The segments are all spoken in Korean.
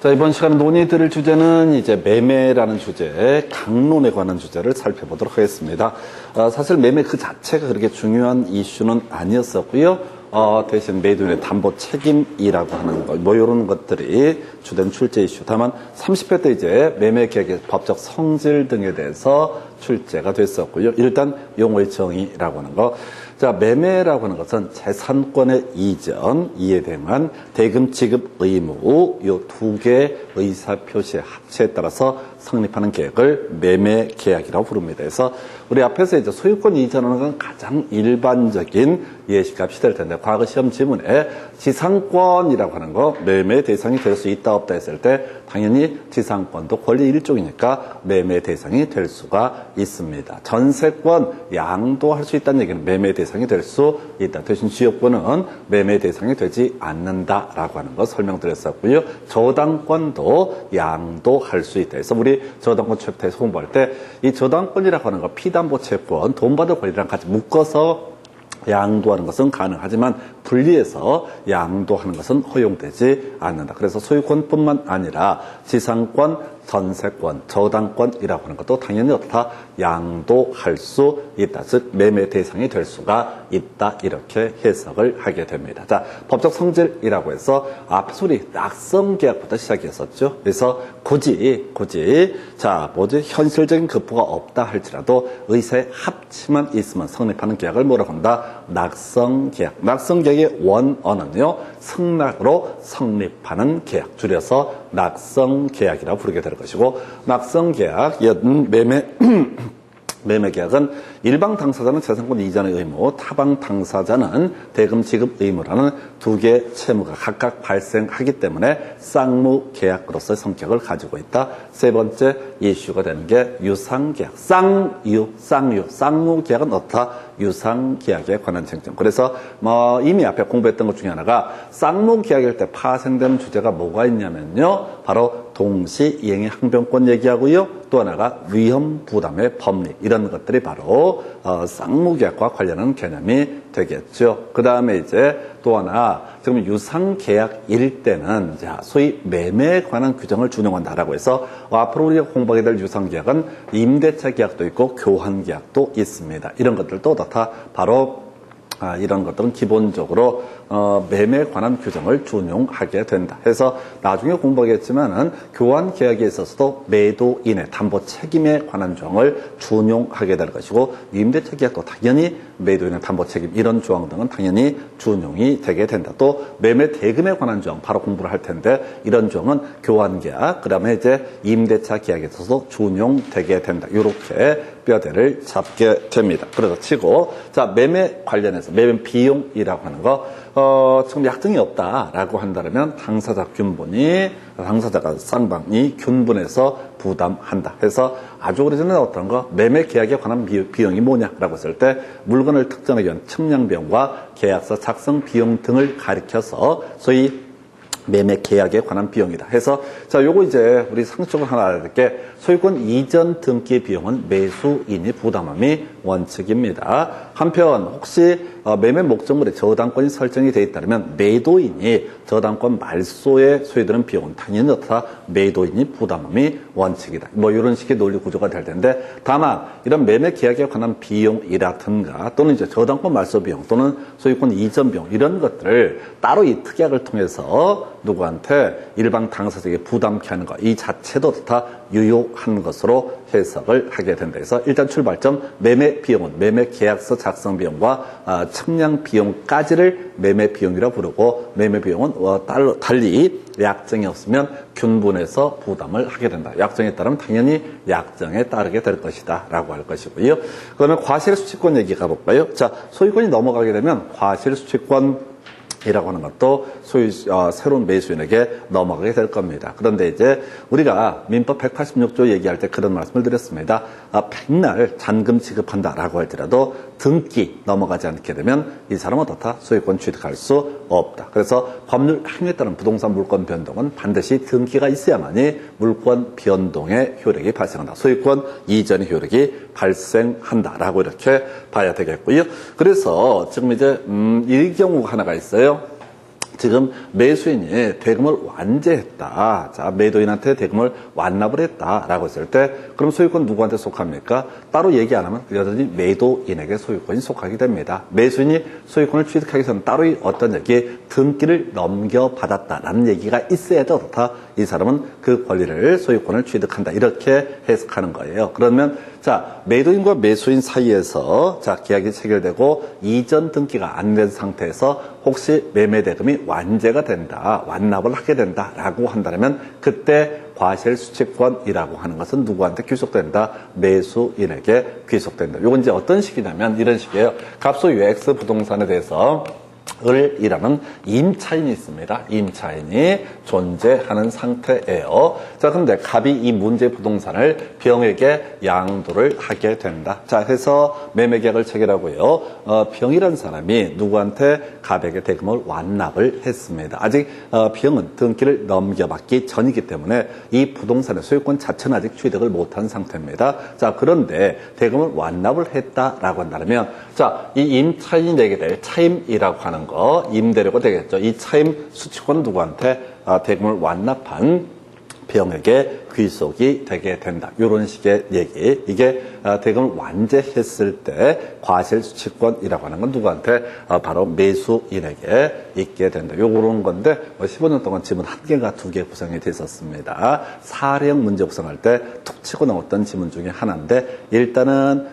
자, 이번 시간에 논의드릴 주제는 이제 매매라는 주제, 강론에 관한 주제를 살펴보도록 하겠습니다. 사실 매매 그 자체가 그렇게 중요한 이슈는 아니었었고요. 대신 매도인의 담보 책임이라고 하는 것, 뭐 이런 것들이 주된 출제 이슈. 다만 30회 때 이제 매매 계약의 법적 성질 등에 대해서 출제가 됐었고요. 일단 용어의 정의라고 하는 거. 자, 매매라고 하는 것은 재산권의 이전, 이에 대한 대금 지급 의무, 이 두 개의 의사표시의 합체에 따라서 성립하는 계약을 매매 계약이라고 부릅니다. 그래서 우리 앞에서 이제 소유권 이전하는 건 가장 일반적인 예시값이 될 텐데, 과거 시험 지문에 지상권이라고 하는 거, 매매 대상이 될 수 있다 없다 했을 때 당연히 지상권도 권리 일종이니까 매매 대상이 될 수가 있습니다. 전세권 양도할 수 있다는 얘기는 매매 대상이 될 수 있다. 대신 지역권은 매매 대상이 되지 않는다라고 하는 거 설명드렸었고요. 저당권도 양도할 수 있다. 그래서 우리 저당권 챕터에서 공부할 때 이 저당권이라고 하는 거 피담보 채권, 돈 받을 권리랑 같이 묶어서 양도하는 것은 가능하지만 분리해서 양도하는 것은 허용되지 않는다. 그래서 소유권뿐만 아니라 지상권, 전세권, 저당권이라고 하는 것도 당연히 어떻다? 양도할 수 있다. 즉 매매 대상이 될 수가 있다. 이렇게 해석을 하게 됩니다. 자, 법적 성질이라고 해서 앞서 우리 낙성계약부터 시작했었죠. 그래서 굳이 자, 현실적인 급부가 없다 할지라도 의사의 합치만 있으면 성립하는 계약을 뭐라고 한다? 낙성계약. 낙성계약의 원어는요, 승낙으로 성립하는 계약, 줄여서 낙성계약이라고 부르게 될 것이고, 낙성계약, 매매계약은 일방 당사자는 재산권 이전의 의무, 타방 당사자는 대금 지급 의무라는 두 개의 채무가 각각 발생하기 때문에 쌍무계약으로서의 성격을 가지고 있다. 세 번째 이슈가 되는 게 유상계약, 쌍무계약은 어떻다? 유상계약에 관한 쟁점. 그래서 이미 앞에 공부했던 것 중에 하나가 쌍무계약일 때 파생되는 주제가 뭐가 있냐면요, 바로 동시이행의 항변권 얘기하고요, 또 하나가 위험부담의 법리, 이런 것들이 바로 쌍무계약과 관련한 개념이 되겠죠. 그 다음에 이제 또 하나, 지금 유상계약일 때는 소위 매매에 관한 규정을 준용한다라고 해서 앞으로 우리가 공부하게 될 유상계약은 임대차 계약도 있고 교환계약도 있습니다. 이런 것들도 어떻다? 바로 이런 것들은 기본적으로 매매에 관한 규정을 준용하게 된다. 해서 나중에 공부하겠지만은 교환 계약에 있어서도 매도인의 담보 책임에 관한 조항을 준용하게 될 것이고, 임대차 계약도 당연히 매도인의 담보 책임, 이런 조항 등은 당연히 준용이 되게 된다. 또 매매 대금에 관한 조항 바로 공부를 할 텐데, 이런 조항은 교환 계약, 그다음에 이제 임대차 계약에 있어서 준용되게 된다. 이렇게 뼈대를 잡게 됩니다. 그래서 치고, 자, 매매 관련해서 매매 비용이라고 하는 거, 지금 약정이 없다라고 한다면 당사자가 쌍방이 균분해서 부담한다. 해서 아주 오래전에 어떤 거, 매매 계약에 관한 비용이 뭐냐라고 했을 때 물건을 특정하기 위한 측량비용과 계약서 작성 비용 등을 가리켜서 소위 매매 계약에 관한 비용이다. 해서 자, 요거 이제 우리 상식적으로 하나 알아야 될 게, 소유권 이전 등기 비용은 매수인이 부담함이 원칙입니다. 한편 혹시 매매 목적물에 저당권이 설정이 되어 있다면 매도인이 저당권 말소에 소요되는 비용은 당연히 어떻다? 매도인이 부담함이 원칙이다. 뭐 이런 식의 논리 구조가 될 텐데, 다만 이런 매매 계약에 관한 비용이라든가 또는 이제 저당권 말소 비용 또는 소유권 이전 비용, 이런 것들을 따로 이 특약을 통해서 누구한테 일방 당사자에게 부담케 하는 것, 이 자체도 다 유효한 것으로 해석을 하게 된다. 그래서 일단 출발점, 매매 비용은 매매 계약서 작성 비용과 측량 비용까지를 매매 비용이라고 부르고, 매매 비용은 달리 약정이 없으면 균분해서 부담을 하게 된다. 약정에 따르면 당연히 약정에 따르게 될 것이다 라고 할 것이고요. 그러면 과실수취권 얘기 가볼까요? 자, 소유권이 넘어가게 되면 과실수취권 이라고 하는 것도 새로운 매수인에게 넘어가게 될 겁니다. 그런데 이제 우리가 민법 186조 얘기할 때 그런 말씀을 드렸습니다. 백날 잔금 지급한다라고 할지라도 등기 넘어가지 않게 되면 이 사람은 어떻다? 소유권 취득할 수 없다. 그래서 법률 행위에 따른 부동산 물권 변동은 반드시 등기가 있어야만이 물권 변동의 효력이 발생한다. 소유권 이전의 효력이 발생한다라고 이렇게 봐야 되겠고요. 그래서 지금 이제 이 경우가 하나가 있어요. 지금 매수인이 대금을 완제했다. 자, 매도인한테 대금을 완납을 했다라고 했을 때 그럼 소유권 누구한테 속합니까? 따로 얘기 안 하면 여전히 매도인에게 소유권이 속하게 됩니다. 매수인이 소유권을 취득하기 전 따로 어떤 얘기, 등기를 넘겨받았다라는 얘기가 있어야 좋다. 이 사람은 그 권리를, 소유권을 취득한다. 이렇게 해석하는 거예요. 그러면 자, 매도인과 매수인 사이에서 자, 계약이 체결되고 이전 등기가 안 된 상태에서 혹시 매매 대금이 완제가 된다, 완납을 하게 된다라고 한다면 그때 과실수취권이라고 하는 것은 누구한테 귀속된다? 매수인에게 귀속된다. 이건 이제 어떤 식이냐면 이런 식이에요. 갑소 UX 부동산에 대해서 을이라는 임차인이 있습니다. 임차인이 존재하는 상태예요. 자, 그런데 갑이 이 문제 부동산을 병에게 양도를 하게 된다. 자, 해서 매매계약을 체결하고요. 병이라는 사람이 누구한테 갑에게 대금을 완납을 했습니다. 아직 병은 등기를 넘겨받기 전이기 때문에 이 부동산의 소유권 자체는 아직 취득을 못한 상태입니다. 자, 그런데 대금을 완납을 했다라고 한다면 자, 이 임차인이 내게 될 차임이라고 하는 거, 임대료가 되겠죠. 이 차임 수취권은 누구한테 대금을 완납한 병에게 귀속이 되게 된다. 이런 식의 얘기. 이게 대금을 완제했을 때 과실수취권이라고 하는 건 누구한테? 바로 매수인에게 있게 된다. 요런 건데 15년 동안 지문 1개가 2개 구성이 됐었습니다. 사례형 문제 구성할 때 툭 치고 나왔던 지문 중에 하나인데 일단은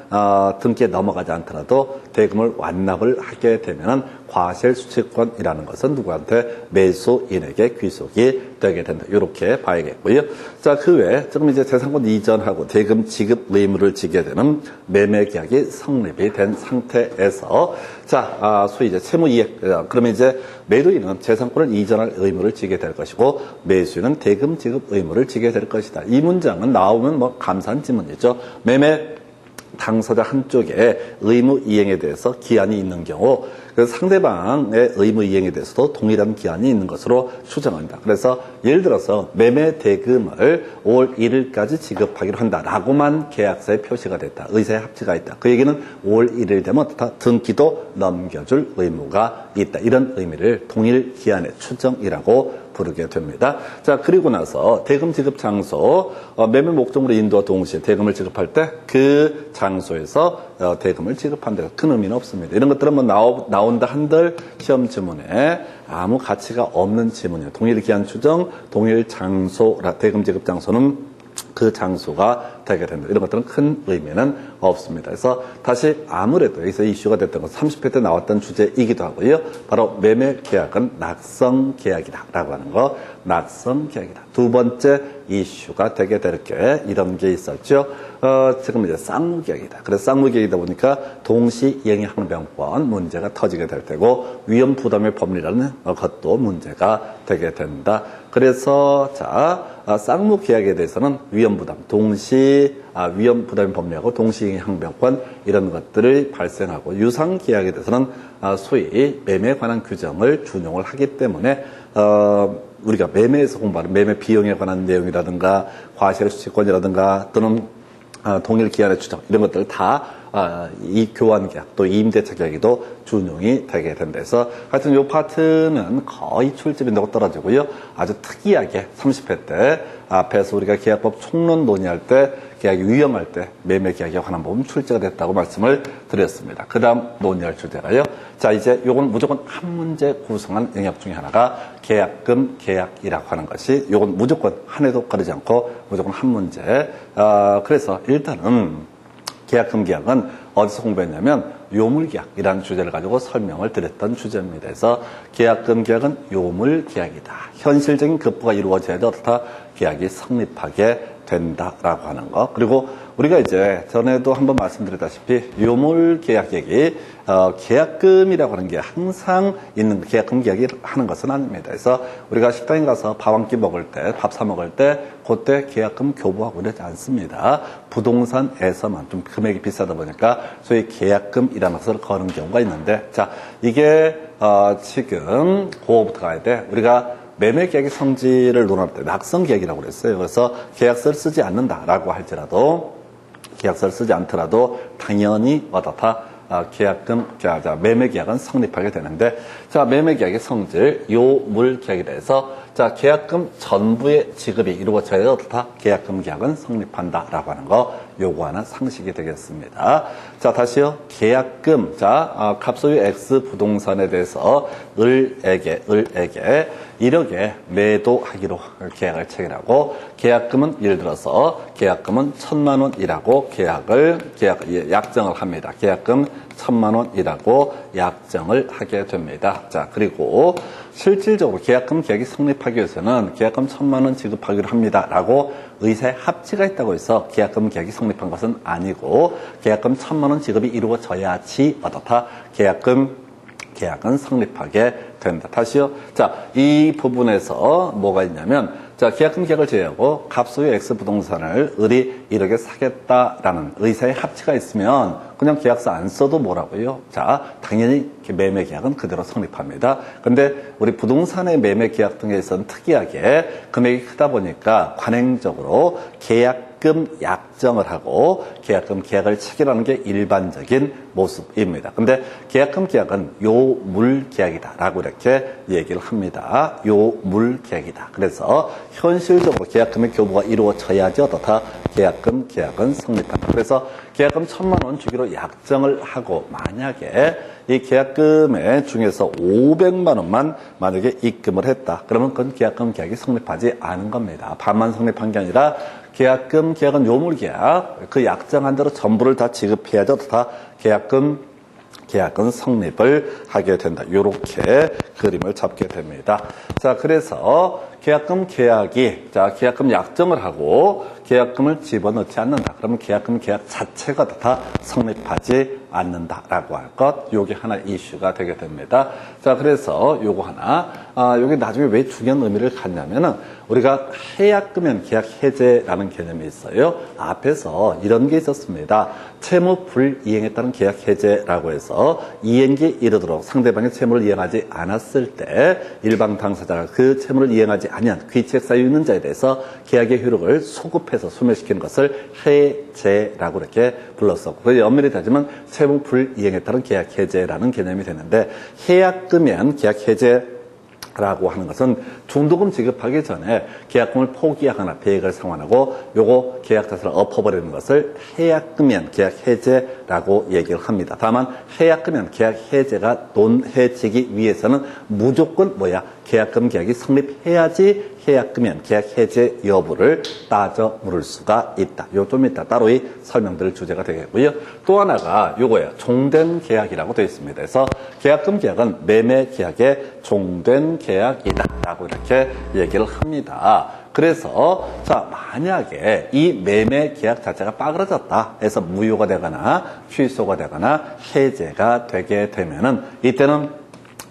등기에 넘어가지 않더라도 대금을 완납을 하게 되면 과실수취권이라는 것은 누구한테? 매수인에게 귀속이 되게 된다. 이렇게 봐야겠고요. 자, 그 외에 지금 이제 재산권 이전하고 대금 지급 의무를 지게 되는 매매 계약이 성립이 된 상태에서 자, 소위 이제 채무이익, 그러면 이제 매도인은 재산권을 이전할 의무를 지게 될 것이고 매수인은 대금 지급 의무를 지게 될 것이다. 이 문장은 나오면 뭐 감사한 지문이죠. 매매 당사자 한쪽에 의무 이행에 대해서 기한이 있는 경우 그 상대방의 의무 이행에 대해서도 동일한 기한이 있는 것으로 추정한다. 그래서 예를 들어서 매매 대금을 5월 1일까지 지급하기로 한다라고만 계약서에 표시가 됐다. 의사의 합치가 있다. 그 얘기는 5월 1일 되면 다 등기도 넘겨줄 의무가 있다. 이런 의미를 동일 기한의 추정이라고 부르게 됩니다. 자, 그리고 나서 대금 지급 장소, 매매 목적으로 인도와 동시에 대금을 지급할 때 그 장소에서 대금을 지급한다. 큰 의미는 없습니다. 이런 것들은 뭐 나온다 한들 시험 지문에 아무 가치가 없는 지문이에요. 동일 기한 추정, 동일 장소, 대금 지급 장소는 그 장소가 되게 된다. 이런 것들은 큰 의미는 없습니다. 그래서 다시 아무래도 여기서 이슈가 됐던 건 30회 때 나왔던 주제이기도 하고요. 바로 매매 계약은 낙성 계약이다 라고 하는 거. 낙성 계약이다. 두 번째 이슈가 되게 될 게 이런 게 있었죠. 지금 이제 쌍무 계약이다. 그래서 쌍무 계약이다 보니까 동시 이행의 항변권 문제가 터지게 될 테고 위험 부담의 법리라는 것도 문제가 되게 된다. 그래서 자, 쌍무 계약에 대해서는 위험 부담, 위험 부담의 법리하고 동시행의 항변권 이런 것들이 발생하고 유상 계약에 대해서는 소위 매매에 관한 규정을 준용을 하기 때문에 우리가 매매에서 공부하는 매매 비용에 관한 내용이라든가 과실수취권이라든가 또는 동일 기한의 추정 이런 것들 다 이 교환 계약 또 임대차 계약에도 준용이 되게 된다 해서 하여튼 이 파트는 거의 출제빈도가 떨어지고요. 아주 특이하게 30회 때 앞에서 우리가 계약법 총론 논의할 때 계약이 위험할 때 매매 계약에 관한 부분 출제가 됐다고 말씀을 드렸습니다. 그 다음 논의할 주제가요. 자, 이제 요건 무조건 한 문제 구성한 영역 중에 하나가 계약금 계약이라고 하는 것이 요건 무조건 한 해도 거르지 않고 무조건 한 문제. 그래서 일단은 계약금 계약은 어디서 공부했냐면 요물계약이라는 주제를 가지고 설명을 드렸던 주제입니다. 그래서 계약금 계약은 요물계약이다. 현실적인 급부가 이루어져야 어떻다 계약이 성립하게 된다라고 하는 거. 그리고 우리가 이제 전에도 한번 말씀드렸다시피 요물계약 얘기, 계약금이라고 하는 게 항상 있는 계약금 계약이 하는 것은 아닙니다. 그래서 우리가 식당에 가서 밥 한 끼 먹을 때, 밥 사 먹을 때 그때 계약금 교부하고 이러지 않습니다. 부동산에서만 좀 금액이 비싸다 보니까 소위 계약금이라는 것을 거는 경우가 있는데 자, 이게 지금 그거부터 가야 돼. 우리가 매매 계약의 성질을 논할 때 낙성 계약이라고 그랬어요. 그래서 계약서를 쓰지 않는다라고 할지라도 계약서를 쓰지 않더라도 당연히 어떻다 계약금, 매매 계약은 성립하게 되는데, 자, 매매 계약의 성질, 요물 계약이라 해서, 자, 계약금 전부의 지급이 이루어져야 어떻다? 계약금 계약은 성립한다라고 하는 거 요구하는 상식이 되겠습니다. 자, 다시요. 계약금, 자, 갑소유 X 부동산에 대해서 을에게 1억에 매도하기로 계약을 체결하고, 계약금은 예를 들어서 계약금은 1,000만 원이라고 약정을 합니다. 계약금 1,000만 원이라고 약정을 하게 됩니다. 자, 그리고 실질적으로 계약금 계약이 성립하기 위해서는 계약금 1,000만 원 지급하기로 합니다라고 의사의 합치가 있다고 해서 계약금 계약이 성립한 것은 아니고, 계약금 1,000만 원 지급이 이루어져야지 어떻다? 계약은 성립하게 된다. 다시요. 자, 이 부분에서 뭐가 있냐면, 자, 계약금 계약을 제외하고 갑소유 X 부동산을 을이 1억에 사겠다라는 의사의 합치가 있으면 그냥 계약서 안 써도 뭐라고요? 자, 당연히 매매 계약은 그대로 성립합니다. 근데 우리 부동산의 매매 계약 등에 있어서는 특이하게 금액이 크다 보니까 관행적으로 계약금 약정을 하고 계약금 계약을 체결하는 게 일반적인 모습입니다. 근데 계약금 계약은 요물 계약이다라고 이렇게 얘기를 합니다. 요물 계약이다. 그래서 현실적으로 계약금의 교부가 이루어져야지 어떻다? 계약금 계약은 성립한다. 그래서 계약금 1,000만 원 주기로 약정을 하고, 만약에 이 계약금의 중에서 500만 원만 만약에 입금을 했다. 그러면 그건 계약금 계약이 성립하지 않은 겁니다. 반만 성립한 게 아니라 계약금 계약은 요물 계약, 그 약정한 대로 전부를 다 지급해야지 어떻다? 계약은 성립을 하게 된다. 요렇게 그림을 잡게 됩니다. 자, 그래서 계약금 계약금 약정을 하고 계약금을 집어넣지 않는다. 그러면 계약금 계약 자체가 다 성립하지 않는다라고 할 것, 요게 하나 이슈가 되게 됩니다. 자, 그래서 요거 하나, 요게 나중에 왜 중요한 의미를 갖냐면은, 우리가 해약금연 계약 해제라는 개념이 있어요. 앞에서 이런 게 있었습니다. 채무 불이행에 따른 계약 해제라고 해서 이행기에 이르도록 상대방의 채무를 이행하지 않았을 때 일방 당사자가 그 채무를 이행하지 아니한 귀책 사유 있는 자에 대해서 계약의 효력을 소급해서 소멸시키는 것을 해제라고 이렇게 불렀었고, 그래서 엄밀히 따지면 채무 불이행에 따른 계약 해제라는 개념이 되는데, 해약금연 계약 해제라고 하는 것은 중도금 지급하기 전에 계약금을 포기하거나 배액을 상환하고 요거 계약 자체를 엎어버리는 것을 해약금연 계약 해제라고 얘기를 합니다. 다만 해약금연 계약 해제가 논해지기 위해서는 무조건 계약금 계약이 성립해야지 해약금연 계약 해제 여부를 따져 물을 수가 있다. 요 좀 이따 따로 설명드릴 주제가 되겠고요. 또 하나가 요거예요. 종된 계약이라고 되어 있습니다. 그래서 계약금 계약은 매매 계약의 종된 계약이다 라고 이렇게 얘기를 합니다. 그래서 자, 만약에 이 매매 계약 자체가 빠그러졌다 해서 무효가 되거나 취소가 되거나 해제가 되게 되면은, 이때는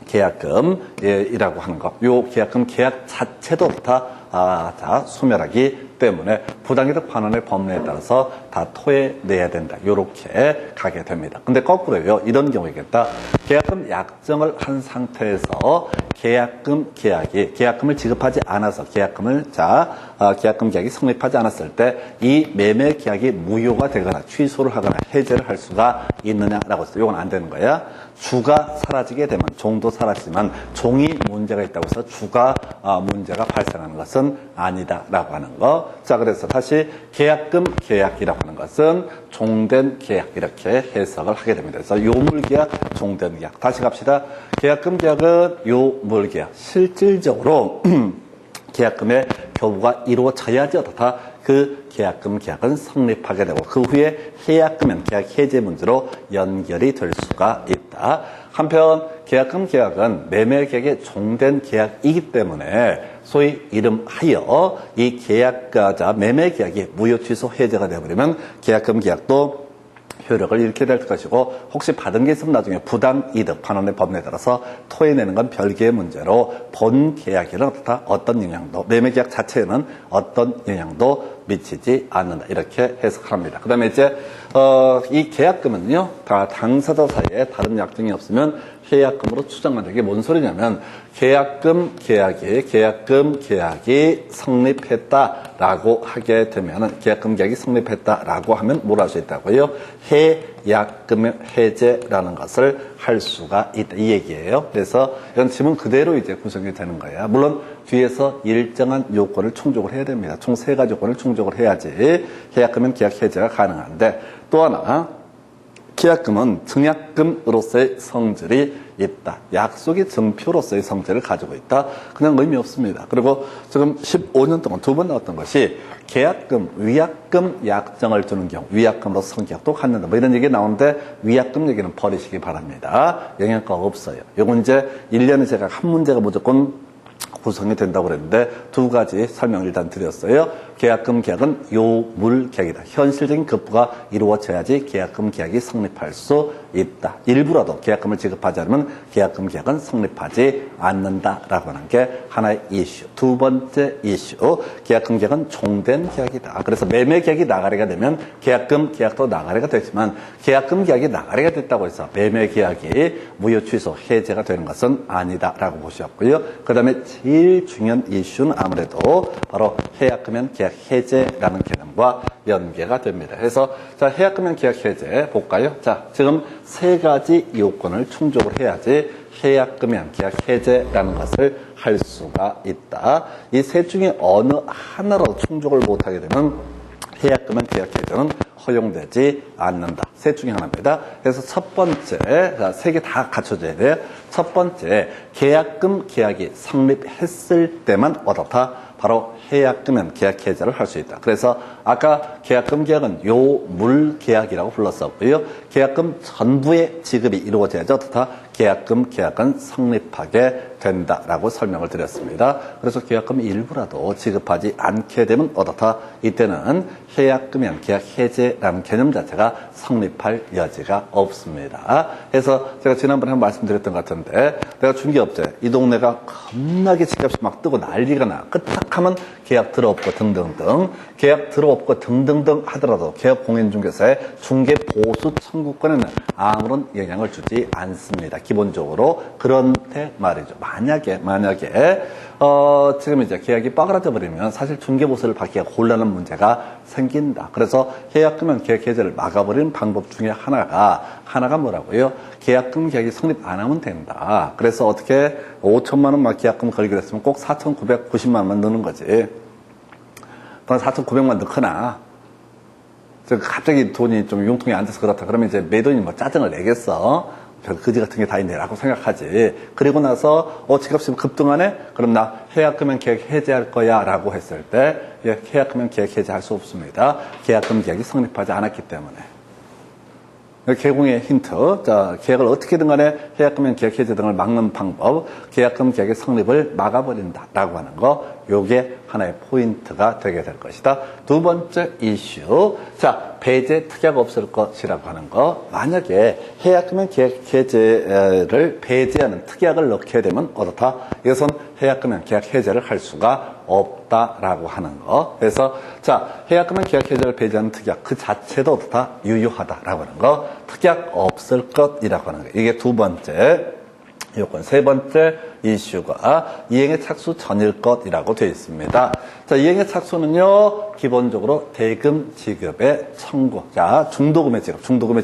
계약금이라고 하는 것, 요 계약금 계약 자체도 다 소멸하기 때문에 부당이득 환원의 법률에 따라서 다 토해내야 된다. 요렇게 가게 됩니다. 근데 거꾸로요. 이런 경우이겠다. 계약금 약정을 한 상태에서 계약금을 지급하지 않아서 계약금 계약이 성립하지 않았을 때 이 매매 계약이 무효가 되거나 취소를 하거나 해제를 할 수가 있느냐라고 해서 이건 안 되는 거야. 주가 사라지게 되면 종도 사라지지만 종이 문제가 있다고 해서 주가 문제가 발생하는 것은 아니다라고 하는 거. 자, 그래서 다시 계약금 계약이라고 하는 것은 종된 계약 이렇게 해석을 하게 됩니다. 그래서 요물 계약, 종된 계약. 다시 갑시다. 계약금 계약은 요물 계약. 실질적으로 계약금의 교부가 이루어져야지 어떻다? 그 계약금 계약은 성립하게 되고, 그 후에 해약금은 계약 해제 문제로 연결이 될 수가 있다. 한편 계약금 계약은 매매 계약의 종된 계약이기 때문에 소위 이름하여 이 계약가자 매매 계약이 무효 취소 해제가 되어버리면 계약금 계약도 효력을 잃게 될 것이고, 혹시 받은 게 있으면 나중에 부당이득 환원의 법률에 따라서 토해내는 건 별개의 문제로 본 계약에는 어떤 영향도, 매매 계약 자체에는 어떤 영향도 미치지 않는다. 이렇게 해석합니다. 그 다음에 이제 이 계약금은요, 다 당사자 사이에 다른 약정이 없으면 계약금으로 추정한다. 이게 뭔 소리냐면 계약금 계약이 성립했다라고 하게 되면은 계약금 계약이 성립했다라고 하면 뭘 할 수 있다고요? 해약금 해제라는 것을 할 수가 있다 이 얘기예요. 그래서 이건 지문 그대로 이제 구성이 되는 거야. 물론 뒤에서 일정한 요건을 충족을 해야 됩니다. 총 3가지 요건을 충족을 해야지 계약금은 계약 해제가 가능한데 또 하나 계약금은 증약금으로서의 성질이 있다. 약속의 증표로서의 성질을 가지고 있다. 그냥 의미 없습니다. 그리고 지금 15년 동안 2번 나왔던 것이 계약금, 위약금 약정을 두는 경우 위약금으로 성계약도 갖는다. 뭐 이런 얘기 나오는데 위약금 얘기는 버리시기 바랍니다. 영향가 없어요. 요건 이제 1년에 제가 한 문제가 무조건 구성이 된다고 그랬는데 2가지 설명을 일단 드렸어요. 계약금 계약은 요물 계약이다. 현실적인 급부가 이루어져야지 계약금 계약이 성립할 수 있다. 일부라도 계약금을 지급하지 않으면 계약금 계약은 성립하지 않는다라고 하는 게 하나의 이슈. 2번째 이슈. 계약금 계약은 종된 계약이다. 그래서 매매 계약이 나가리가 되면 계약금 계약도 나가리가 되지만 계약금 계약이 나가리가 됐다고 해서 매매 계약이 무효 취소 해제가 되는 것은 아니다라고 보셨고요. 그 다음에 제일 중요한 이슈는 아무래도 바로 해약금연 계약 해제라는 개념과 연계가 됩니다. 그래서 자 해약금연 계약 해제 볼까요? 자 지금 3가지 요건을 충족을 해야지 해약금연 계약 해제라는 것을 할 수가 있다. 이 셋 중에 어느 하나라도 충족을 못하게 되면 해약금연 계약 해제는 허용되지 않는다. 셋 중에 하나입니다. 그래서 첫 번째, 자, 3개 다 갖춰져야 돼요. 첫 번째, 계약금 계약이 성립했을 때만 어떻다? 바로 해약금연 계약 해제를 할 수 있다. 그래서 아까 계약금 계약은 요물 계약이라고 불렀었고요. 계약금 전부의 지급이 이루어져야지 어떻다? 계약금 계약은 성립하게 된다라고 설명을 드렸습니다. 그래서 계약금 일부라도 지급하지 않게 되면 어떻다? 이때는 해약금연 계약 해제라는 개념 자체가 성립할 여지가 없습니다. 그래서 제가 지난번에 한번 말씀드렸던 것 같은데 내가 중개업체 이 동네가 겁나게 집값이 막 뜨고 난리가 나. 끄떡하면 계약 들어없고 등등등 계약 들어없고 등등등 하더라도 계약 공인중개사의 중개보수 청구권에는 아무런 영향을 주지 않습니다. 기본적으로. 그런데 말이죠. 만약에 지금 이제 계약이 빠그라져 버리면 사실 중개보수를 받기가 곤란한 문제가 생긴다. 그래서 계약금연 계약 해제를 막아버리는 방법 중에 하나가 뭐라고요? 계약금 계약이 성립 안 하면 된다. 그래서 어떻게 5천만 원만 계약금 걸기로 했으면 꼭 4,990만 원만 넣는 거지. 돈 4,900만 넣거나 갑자기 돈이 좀 융통이 안 돼서 그렇다. 그러면 이제 매도인이 뭐 짜증을 내겠어. 별 거지 같은 게 다 있네라고 생각하지. 그리고 나서 집값이 급등하네? 그럼 나 해약금연 계약 해제할 거야 라고 했을 때 해약금연 계약 해제할 수 없습니다. 계약금 계약이 성립하지 않았기 때문에. 개공의 힌트. 자, 계약을 어떻게든 간에 해약금연 계약 해제 등을 막는 방법, 계약금 계약의 성립을 막아버린다라고 하는 거, 요게 하나의 포인트가 되게 될 것이다. 2번째 이슈. 자, 배제 특약 없을 것이라고 하는 거. 만약에 해약금연 계약 해제를 배제하는 특약을 넣게 되면 어떻다? 이것은 해약금연 계약 해제를 할 수가 없다라고 하는 거. 그래서 자, 해약금연 계약 해제를 배제하는 특약 그 자체도 어떻다? 유효하다라고 하는 거. 특약 없을 것이라고 하는 거. 이게 2번째 요건. 3번째 이슈가 이행의 착수 전일 것이라고 되어 있습니다. 자, 이행의 착수는요, 기본적으로 대금 지급의 청구. 자, 중도금의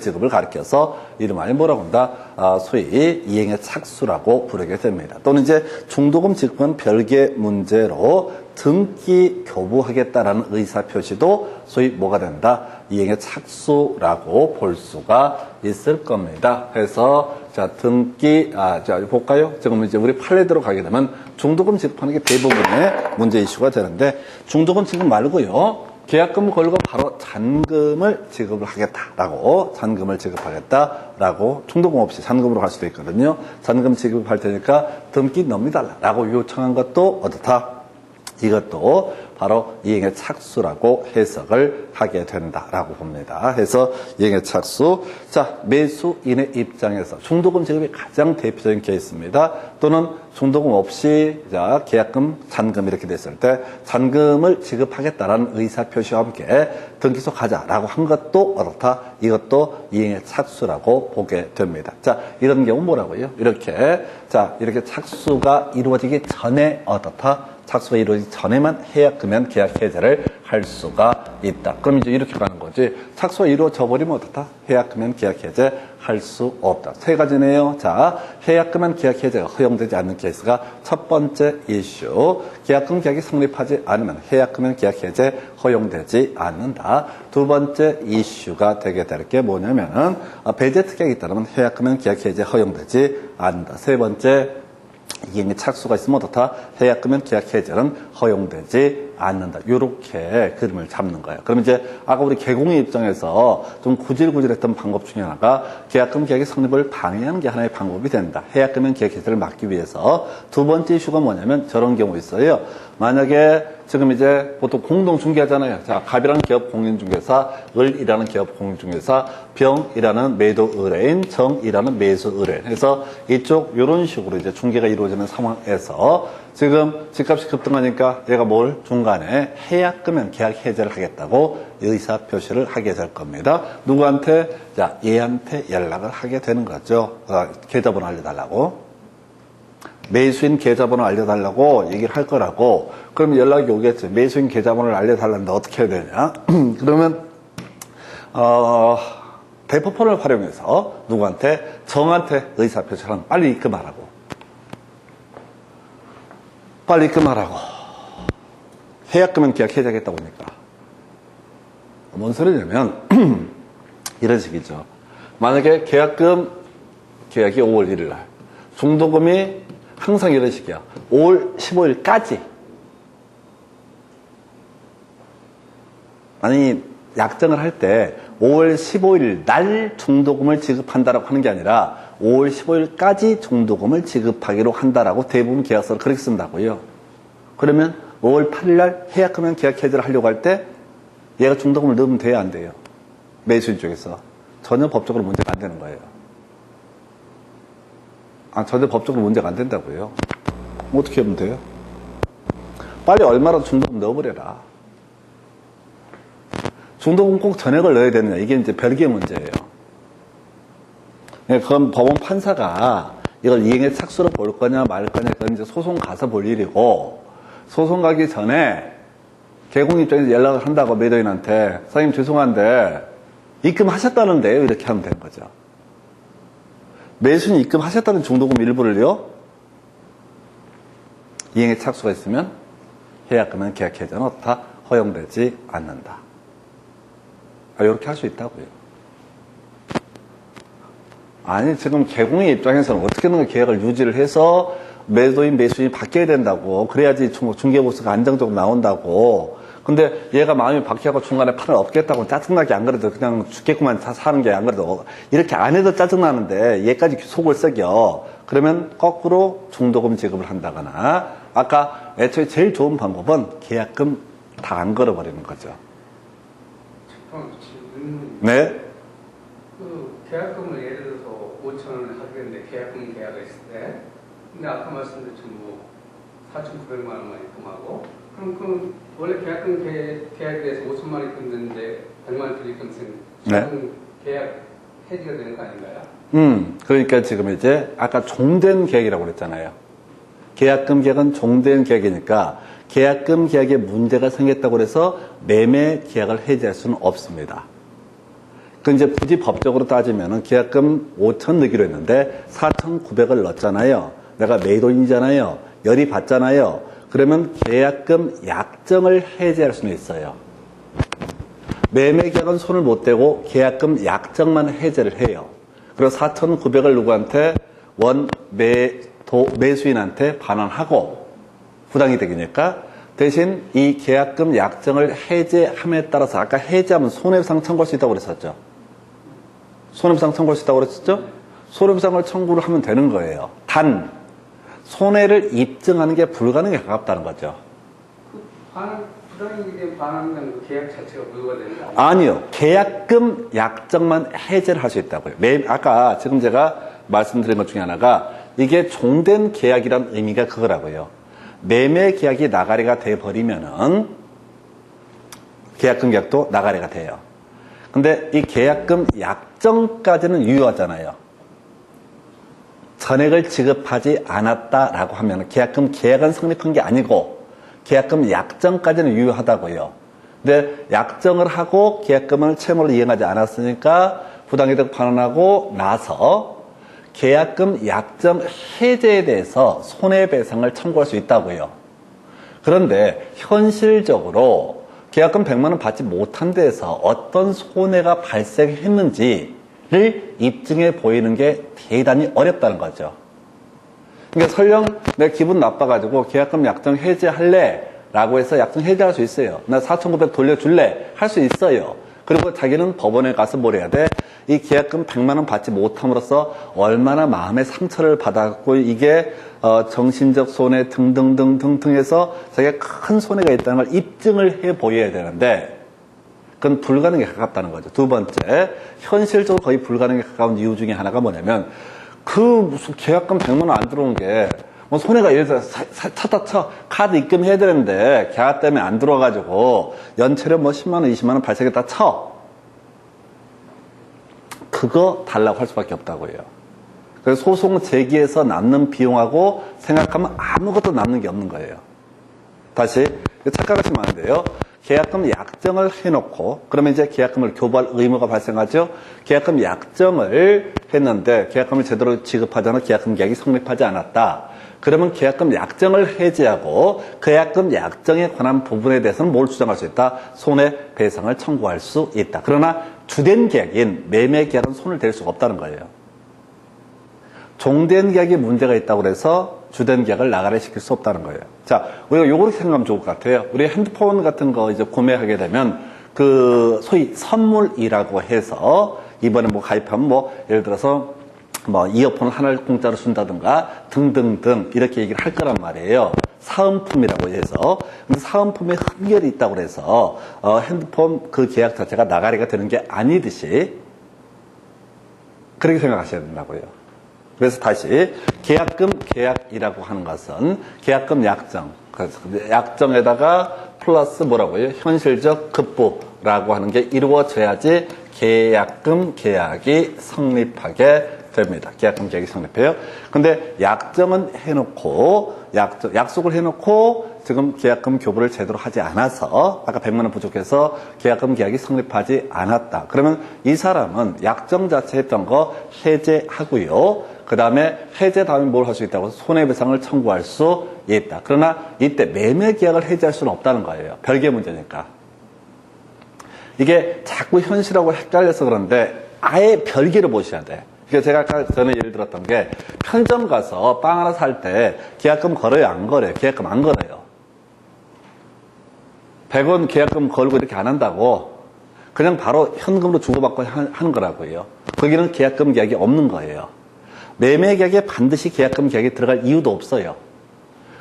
지급을 가리켜서 이름하여 뭐라고 한다? 소위 이행의 착수라고 부르게 됩니다. 또는 이제 중도금 지급은 별개 문제로 등기 교부하겠다라는 의사표시도 소위 뭐가 된다? 이행의 착수라고 볼 수가 있을 겁니다. 그래서 자, 등기, 자, 볼까요? 지금 이제 우리 판례대로 가게 되면 중도금 지급하는 게 대부분의 문제 이슈가 되는데 중도금 지급 말고요. 계약금을 걸고 바로 잔금을 지급을 하겠다라고, 잔금을 지급하겠다라고, 중도금 없이 잔금으로 갈 수도 있거든요. 잔금 지급할 테니까 등기 넘겨달라고 요청한 것도 어떻다? 이것도 바로 이행의 착수라고 해석을 하게 된다라고 봅니다. 해서 이행의 착수. 자, 매수인의 입장에서 중도금 지급이 가장 대표적인 케이스입니다. 또는 중도금 없이 자, 계약금, 잔금 이렇게 됐을 때 잔금을 지급하겠다라는 의사표시와 함께 등기소하자라고 한 것도 어떻다? 이것도 이행의 착수라고 보게 됩니다. 자, 이런 경우 뭐라고요? 이렇게 자, 이렇게 착수가 이루어지기 전에 어떻다? 착수가 이루어지기 전에만 해약금연 계약 해제를 할 수가 있다. 그럼 이제 이렇게 가는 거지. 착수가 이루어져 버리면 어떻다? 해약금연 계약 해제 할 수 없다. 세 가지네요. 자, 해약금연 계약 해제가 허용되지 않는 케이스가 첫 번째 이슈. 계약금 계약이 성립하지 않으면 해약금연 계약 해제 허용되지 않는다. 두 번째 이슈가 되게 될 게 뭐냐면은 배제 특약이 따르면 해약금연 계약 해제 허용되지 않는다. 세 번째 이행의 착수가 있으면 어떻다? 해약금연 계약 해제는 허용되지 않는다. 이렇게 그림을 잡는 거예요. 그럼 이제 아까 우리 개공의 입장에서 좀 구질구질했던 방법 중에 하나가 계약금 계약의 성립을 방해하는 게 하나의 방법이 된다. 해약금연 계약 해제를 막기 위해서. 두 번째 이슈가 뭐냐면 저런 경우 있어요. 만약에 지금 이제 보통 공동 중개하잖아요. 자, 갑이라는 기업 공인중개사, 을이라는 기업 공인중개사, 병이라는 매도 의뢰인, 정이라는 매수 의뢰인. 그래서 이쪽 이런 식으로 이제 중개가 이루어지는 상황에서 지금 집값이 급등하니까 얘가 뭘 중간에 해약금연 계약 해제를 하겠다고 의사 표시를 하게 될 겁니다. 누구한테? 자, 얘한테 연락을 하게 되는 거죠. 계좌번호 알려달라고. 매수인 계좌번호 알려달라고 얘기를 할 거라고. 그럼 연락이 오겠죠. 매수인 계좌번호를 알려달라는데 어떻게 해야 되냐? 그러면 대포폰을 활용해서 누구한테? 정한테 의사표시를 하면 빨리 입금하라고. 빨리 입금하라고. 해약금연 계약 해제하겠다고 하니까. 뭔 소리냐면 이런 식이죠. 만약에 계약금 계약이 5월 1일 날. 중도금이 항상 이런 식이야. 5월 15일까지. 아니, 약정을 할 때 5월 15일 날 중도금을 지급한다라고 하는 게 아니라 5월 15일까지 중도금을 지급하기로 한다라고 대부분 계약서를 그렇게 쓴다고요. 그러면 5월 8일 날 해약금연 계약 해제를 하려고 할 때 얘가 중도금을 넣으면 돼야 안 돼요. 매수인 쪽에서. 전혀 법적으로 문제가 안 되는 거예요. 전혀 법적으로 문제가 안 된다고요. 어떻게 하면 돼요? 빨리 얼마라도 중도금 넣어버려라. 중도금 꼭 전액을 넣어야 되느냐. 이게 이제 별개의 문제예요. 그럼 법원 판사가 이걸 이행의 착수로 볼 거냐 말 거냐 그건 이제 소송 가서 볼 일이고, 소송 가기 전에 개공 입장에서 연락을 한다고 매도인한테 사장님 죄송한데 입금하셨다는데요. 이렇게 하면 되는 거죠. 매수인이 입금하셨다는 중도금 일부를요, 이행의 착수가 있으면 해약금연 계약 해제는 어떻다? 허용되지 않는다. 이렇게 할 수 있다고요. 아니, 지금 개공의 입장에서는 어떻게든 계약을 유지를 해서 매도인, 매수인이 바뀌어야 된다고. 그래야지 중개보수가 안정적으로 나온다고. 근데 얘가 마음이 바뀌고 중간에 판을 없겠다고 짜증나게 안 그래도 그냥 죽겠구만 사는 게 안 그래도 이렇게 안 해도 짜증나는데 얘까지 속을 썩여. 그러면 거꾸로 중도금 지급을 한다거나, 아까 애초에 제일 좋은 방법은 계약금 다 안 걸어버리는 거죠. 네? 그 계약금을 예를 들어서 5,000원을 하겠는데 계약금 계약을 했을 때, 근데 아까 말씀드렸지만 뭐 4,900만 원만 입금하고, 그럼 그 원래 계약금 계약에 대해서 5천만 원 입금됐는데 100만 원 들입금 네? 계약 해지가 되는 거 아닌가요? 그러니까 지금 이제 아까 종된 계약이라고 그랬잖아요. 계약금 계약은 종된 계약이니까 계약금 계약에 문제가 생겼다고 해서 매매 계약을 해지할 수는 없습니다. 그 이제 굳이 법적으로 따지면은 계약금 5,000 넣기로 했는데 4,900을 넣었잖아요. 내가 매도인이잖아요. 열이 받잖아요. 그러면 계약금 약정을 해지할 수는 있어요. 매매 계약은 손을 못 대고 계약금 약정만 해제를 해요. 그리고 4,900을 누구한테? 매수인한테 반환하고 부당이 되니까 대신 이 계약금 약정을 해제함에 따라서, 아까 해제하면 손해배상 청구할 수 있다고 그랬었죠. 손해배상 청구할 수 있다고 그랬었죠. 손해배상을 청구를 하면 되는 거예요. 단 손해를 입증하는 게 불가능에 가깝다는 거죠. 부당이익에 반환된 그 계약 자체가 무효가 되는 거 아니에요? 아니요. 계약금 약정만 해제를 할 수 있다고요. 아까 지금 제가 말씀드린 것 중에 하나가 이게 종된 계약이란 의미가 그거라고요. 매매 계약이 나가리가 돼버리면은 계약금 계약도 나가리가 돼요. 근데 이 계약금 약정까지는 유효하잖아요. 전액을 지급하지 않았다라고 하면 계약금 계약은 성립한 게 아니고 계약금 약정까지는 유효하다고요. 근데 약정을 하고 계약금을 채무로 이행하지 않았으니까 부당이득 반환하고 나서 계약금 약정 해제에 대해서 손해배상을 청구할 수 있다고요. 그런데 현실적으로 계약금 100만 원 받지 못한 데에서 어떤 손해가 발생했는지를 입증해 보이는 게 대단히 어렵다는 거죠. 그러니까 설령 내가 기분 나빠가지고 계약금 약정 해제할래 라고 해서 약정 해제할 수 있어요. 나 4,900 돌려줄래 할 수 있어요. 그리고 자기는 법원에 가서 뭘 해야 돼? 이 계약금 100만 원 받지 못함으로써 얼마나 마음의 상처를 받았고 이게 정신적 손해 등등등 해서 자기가 큰 손해가 있다는 걸 입증을 해 보여야 되는데 그건 불가능에 가깝다는 거죠. 두 번째, 현실적으로 거의 불가능에 가까운 이유 중에 하나가 뭐냐면 그 무슨 계약금 100만 원 안 들어온 게 뭐 손해가 예를 들어서 차다 쳐 카드 입금해야 되는데 계약 때문에 안 들어와가지고 연체료 뭐 10만 원, 20만 원 발생했다 쳐. 그거 달라고 할 수밖에 없다고요. 그래서 소송 제기해서 남는 비용하고 생각하면 아무것도 남는 게 없는 거예요. 다시 착각하시면 안 돼요. 계약금 약정을 해놓고 그러면 이제 계약금을 교부할 의무가 발생하죠. 계약금 약정을 했는데 계약금을 제대로 지급하지 않아 계약금 계약이 성립하지 않았다. 그러면 계약금 약정을 해지하고 계약금 약정에 관한 부분에 대해서는 뭘 주장할 수 있다? 손해배상을 청구할 수 있다. 그러나 주된 계약인 매매 계약은 손을 댈 수가 없다는 거예요. 종된 계약에 문제가 있다고 해서 주된 계약을 나가래 시킬 수 없다는 거예요. 자, 우리가 요렇게 생각하면 좋을 것 같아요. 우리 핸드폰 같은 거 이제 구매하게 되면 그 소위 선물이라고 해서 이번에 뭐 가입하면 뭐 예를 들어서 뭐 이어폰을 하나를 공짜로 준다든가 등등등 이렇게 얘기를 할 거란 말이에요. 사은품이라고 해서. 근데 사은품에 흠결이 있다고 해서 핸드폰 그 계약 자체가 나가리가 되는 게 아니듯이 그렇게 생각하셔야 된다고요. 그래서 다시 계약금 계약이라고 하는 것은 계약금 약정, 그래서 약정에다가 플러스 뭐라고요? 현실적 급부라고 하는 게 이루어져야지 계약금 계약이 성립하게 됩니다. 계약금 계약이 성립해요. 근데 약정은 해놓고 약속을 해놓고 지금 계약금 교부를 제대로 하지 않아서 아까 100만 원 부족해서 계약금 계약이 성립하지 않았다. 그러면 이 사람은 약정 자체 했던 거 해제하고요. 그 다음에 해제 다음에 뭘 할 수 있다고 손해배상을 청구할 수 있다. 그러나 이때 매매 계약을 해제할 수는 없다는 거예요. 별개 문제니까. 이게 자꾸 현실하고 헷갈려서 그런데 아예 별개로 보셔야 돼. 그러니까 제가 아까 전에 예를 들었던 게 편의점 가서 빵 하나 살 때 계약금 걸어요? 안 걸어요? 계약금 안 걸어요. 100원 계약금 걸고 이렇게 안 한다고 그냥 바로 현금으로 주고받고 하는 거라고요. 거기는 계약금 계약이 없는 거예요. 매매 계약에 반드시 계약금 계약이 들어갈 이유도 없어요.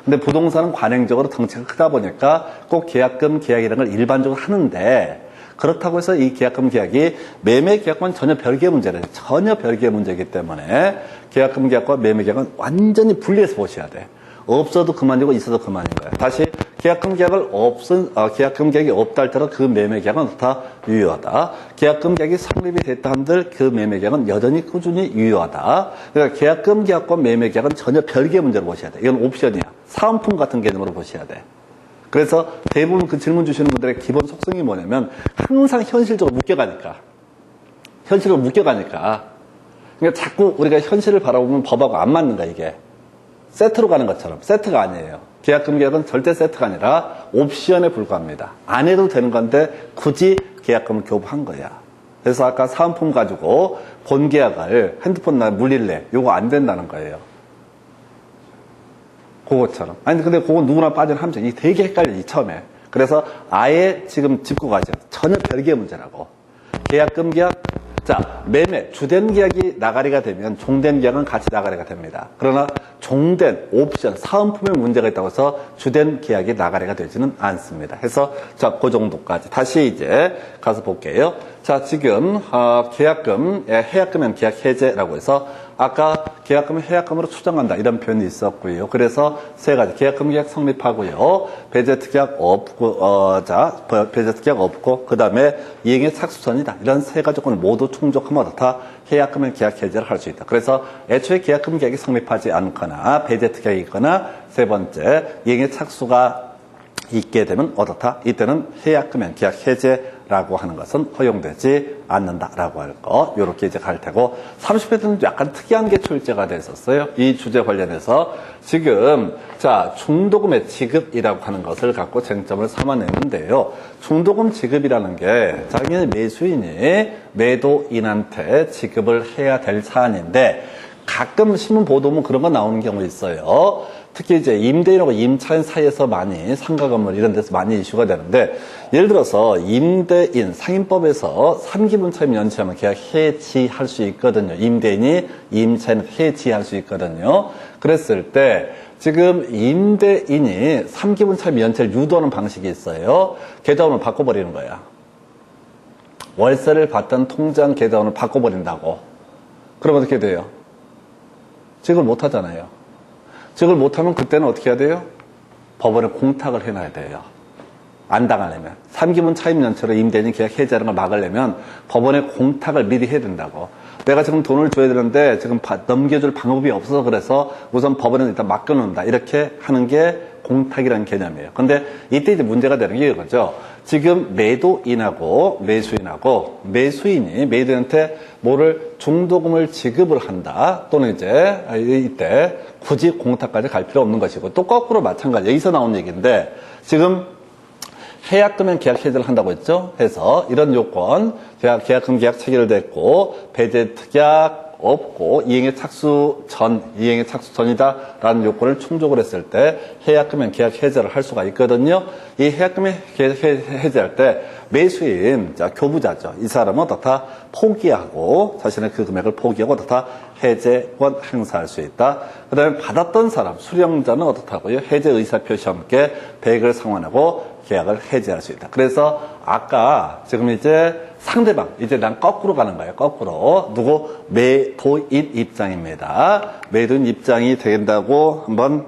근데 부동산은 관행적으로 덩치가 크다 보니까 꼭 계약금 계약이라는 걸 일반적으로 하는데 그렇다고 해서 이 계약금 계약이 매매 계약과는 전혀 별개의 문제래요. 전혀 별개의 문제이기 때문에 계약금 계약과 매매 계약은 완전히 분리해서 보셔야 돼. 없어도 그만이고 있어도 그만인 거예요. 다시 계약금 계약을 계약금 계약이 없다 할때도 그 매매 계약은 다 유효하다. 계약금 계약이 성립이 됐다 한들 그 매매 계약은 여전히 꾸준히 유효하다. 그러니까 계약금 계약과 매매 계약은 전혀 별개의 문제로 보셔야 돼. 이건 옵션이야. 사은품 같은 개념으로 보셔야 돼. 그래서 대부분 그 질문 주시는 분들의 기본 속성이 뭐냐면 항상 현실적으로 묶여가니까. 현실적으로 묶여가니까. 그러니까 자꾸 우리가 현실을 바라보면 법하고 안 맞는 거야, 이게. 세트로 가는 것처럼. 세트가 아니에요. 계약금 계약은 절대 세트가 아니라 옵션에 불과합니다. 안 해도 되는 건데 굳이 계약금을 교부한 거야. 그래서 아까 사은품 가지고 본 계약을 핸드폰 나 물릴래. 요거 안 된다는 거예요. 그거처럼. 아니, 근데 그거 누구나 빠진 함정. 이게 되게 헷갈려, 처음에. 그래서 아예 지금 짚고 가죠. 전혀 별개의 문제라고. 계약금 계약, 자, 매매, 주된 계약이 나가리가 되면 종된 계약은 같이 나가리가 됩니다. 그러나 종된 옵션, 사은품에 문제가 있다고 해서 주된 계약이 나가리가 되지는 않습니다. 해서 자, 그 정도까지. 다시 이제 가서 볼게요. 자, 지금 계약금, 해약금은 계약 해제라고 해서 아까 계약금을 해약금으로 추정한다 이런 표현이 있었고요. 그래서 세 가지 계약금 계약 성립하고요. 배제특 계약 없고 배제특 계약 없고 그다음에 이행의 착수선이다. 이런 세 가지 조건을 모두 충족하면 어떻다? 해약금을 계약 해제를 할 수 있다. 그래서 애초에 계약금 계약이 성립하지 않거나 배제특 계약이 있거나 세 번째 이행의 착수가 있게 되면 어떻다? 이때는 해약금은 계약 해제라고 하는 것은 허용되지 않는다라고 할 거. 요렇게 이제 갈 테고 30회 때는 약간 특이한 게 출제가 됐었어요. 이 주제 관련해서 지금 자, 중도금의 지급이라고 하는 것을 갖고 쟁점을 삼아냈는데요. 중도금 지급이라는 게 당연히 매수인이 매도인한테 지급을 해야 될 사안인데 가끔 신문 보도 보면 그런 거 나오는 경우 있어요. 특히 이제 임대인하고 임차인 사이에서 많이 상가 건물 이런 데서 많이 이슈가 되는데 예를 들어서 임대인 상인법에서 3기분 차임 연체하면 계약 해지할 수 있거든요. 임대인이 임차인을 해지할 수 있거든요. 그랬을 때 지금 임대인이 3기분 차임 연체를 유도하는 방식이 있어요. 계좌번호를 바꿔버리는 거야. 월세를 받던 통장 계좌번호를 바꿔버린다고. 그러면 어떻게 돼요? 지급을 못 하잖아요. 지급을 못하면 그때는 어떻게 해야 돼요? 법원에 공탁을 해놔야 돼요. 안 당하려면. 3기분 차임 연체로 임대인이 계약 해지하는 걸 막으려면 법원에 공탁을 미리 해야 된다고. 내가 지금 돈을 줘야 되는데 지금 넘겨줄 방법이 없어서 그래서 우선 법원에 일단 맡겨놓는다. 이렇게 하는 게 공탁이라는 개념이에요. 근데 이때 이제 문제가 되는 게 이거죠. 지금 매도인하고 매수인하고 매수인이 매도인한테 뭐를 중도금을 지급을 한다. 또는 이제 이때 굳이 공탁까지 갈 필요 없는 것이고 또 거꾸로 마찬가지. 여기서 나온 얘기인데 지금 해약금은 계약 해제를 한다고 했죠. 해서 이런 요건 계약금 계약 체결됐고 배제 특약 없고 이행의 착수 전이다라는 요건을 충족을 했을 때 해약금은 계약 해제를 할 수가 있거든요. 이 해약금을 해제할 때 매수인, 자, 교부자죠. 이 사람은 어떻다? 포기하고 자신의 그 금액을 포기하고 어떻다? 해제권 행사할 수 있다. 그 다음에 받았던 사람, 수령자는 어떻다고요? 해제 의사표시와 함께 배액을 상환하고 계약을 해제할 수 있다. 그래서 아까 지금 이제 상대방, 이제 난 거꾸로 가는 거예요. 거꾸로. 누구? 매도인 입장입니다. 매도인 입장이 된다고 한번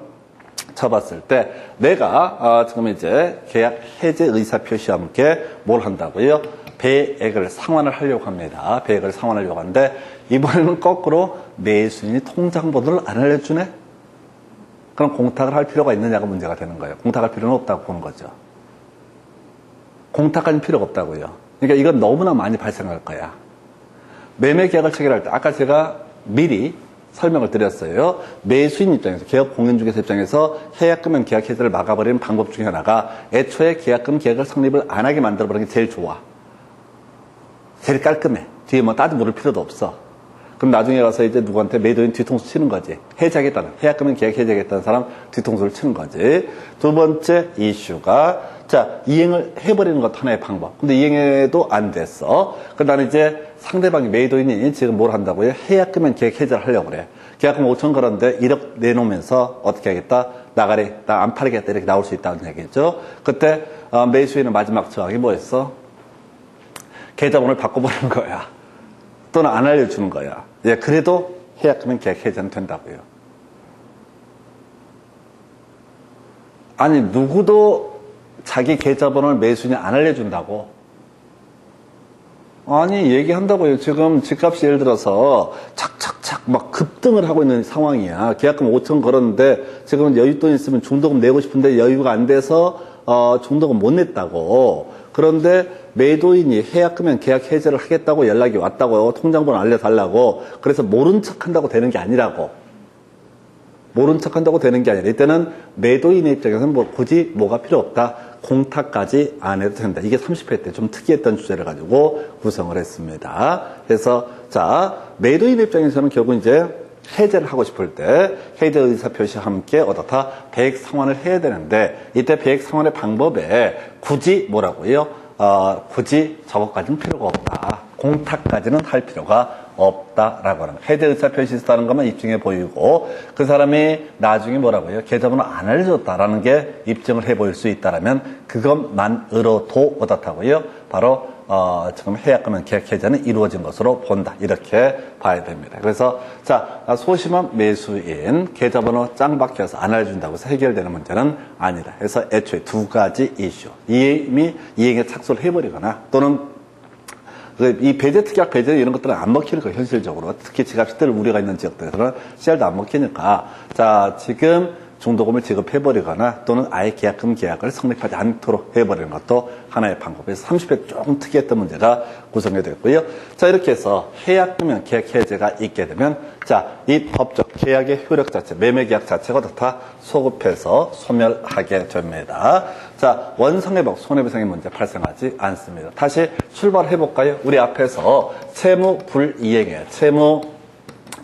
쳐봤을 때 내가 지금 이제 계약 해제 의사표시와 함께 뭘 한다고요? 배액을 상환을 하려고 합니다. 배액을 상환하려고 하는데 이번에는 거꾸로 매수인이 통장번호를 안 알려주네? 그럼 공탁을 할 필요가 있느냐가 문제가 되는 거예요. 공탁할 필요는 없다고 보는 거죠. 공탁할 필요가 없다고요. 그러니까 이건 너무나 많이 발생할 거야. 매매 계약을 체결할 때 아까 제가 미리 설명을 드렸어요. 매수인 입장에서 계약 공인중개사 입장에서 해약금은 계약 해제를 막아버리는 방법 중에 하나가 애초에 계약금 계약을 성립을 안 하게 만들어버리는 게 제일 좋아. 제일 깔끔해. 뒤에 뭐 따지 물을 필요도 없어. 그럼 나중에 가서 이제 누구한테 매도인 뒤통수 치는 거지. 해제하겠다는, 해약금은 계약 해제하겠다는 사람 뒤통수를 치는 거지. 두 번째 이슈가, 자, 이행을 해버리는 것도 하나의 방법. 근데 이행해도 안 됐어. 그럼 나는 이제 상대방이 매도인이 지금 뭘 한다고요? 해약금은 계약 해제를 하려고 그래. 계약금 5천 걸었는데 1억 내놓으면서 어떻게 하겠다? 나가리, 나 안 팔겠다. 이렇게 나올 수 있다는 얘기죠. 그때 매수인의 마지막 저항이 뭐였어? 계좌번호를 바꿔버리는 거야. 또는 안 알려주는 거야. 예, 그래도 해약금은 계약 해제는 된다고요. 아니, 누구도 자기 계좌번호를 매수인이 안 알려준다고? 아니, 얘기한다고요. 지금 집값이 예를 들어서 착착착 막 급등을 하고 있는 상황이야. 계약금 5천 걸었는데 지금 여윳돈 있으면 중도금 내고 싶은데 여유가 안 돼서 중도금 못 냈다고. 그런데 매도인이 해약금은 계약 해제를 하겠다고 연락이 왔다고요. 통장번호 알려달라고. 그래서 모른 척 한다고 되는 게 아니라고. 모른 척 한다고 되는 게 아니라 이때는 매도인의 입장에서는 뭐 굳이 뭐가 필요 없다. 공탁까지 안 해도 된다. 이게 30회 때 좀 특이했던 주제를 가지고 구성을 했습니다. 그래서 자, 매도인 입장에서는 결국 이제 해제를 하고 싶을 때 해제 의사 표시와 함께 어떻다? 배액 상환을 해야 되는데 이때 배액 상환의 방법에 굳이 뭐라고요? 굳이 저것까지는 필요가 없다. 공탁까지는 할 필요가 없다라고 하는 거예요. 해제 의사 표시 있다는 것만 입증해 보이고 그 사람이 나중에 뭐라고요? 계좌번호 안 알려줬다라는 게 입증을 해 보일 수 있다라면 그것만으로도 어떻다고요? 바로 지금 해약금융 계약 해제는 이루어진 것으로 본다. 이렇게 봐야 됩니다. 그래서 자 소심한 매수인 계좌번호 짱 박혀서 안 알려준다고 해서 해결되는 문제는 아니다. 그래서 애초에 두 가지 이슈. 이미 이행에 착수를 해버리거나 또는 이 배제 특약 배제 이런 것들은 안 먹히는 거예요. 현실적으로. 특히 지갑시들 우려가 있는 지역들에서는 CR도 안 먹히니까 자 지금 중도금을 지급해버리거나 또는 아예 계약금 계약을 성립하지 않도록 해버리는 것도 하나의 방법에서 30회 조금 특이했던 문제가 구성이 됐고요. 자 이렇게 해서 해약금융 계약 해제가 있게 되면 자 이 법적 계약의 효력 자체 매매 계약 자체가 다 소급해서 소멸하게 됩니다. 자 원상회복 손해배상의 문제 발생하지 않습니다. 다시 출발해 볼까요? 우리 앞에서 채무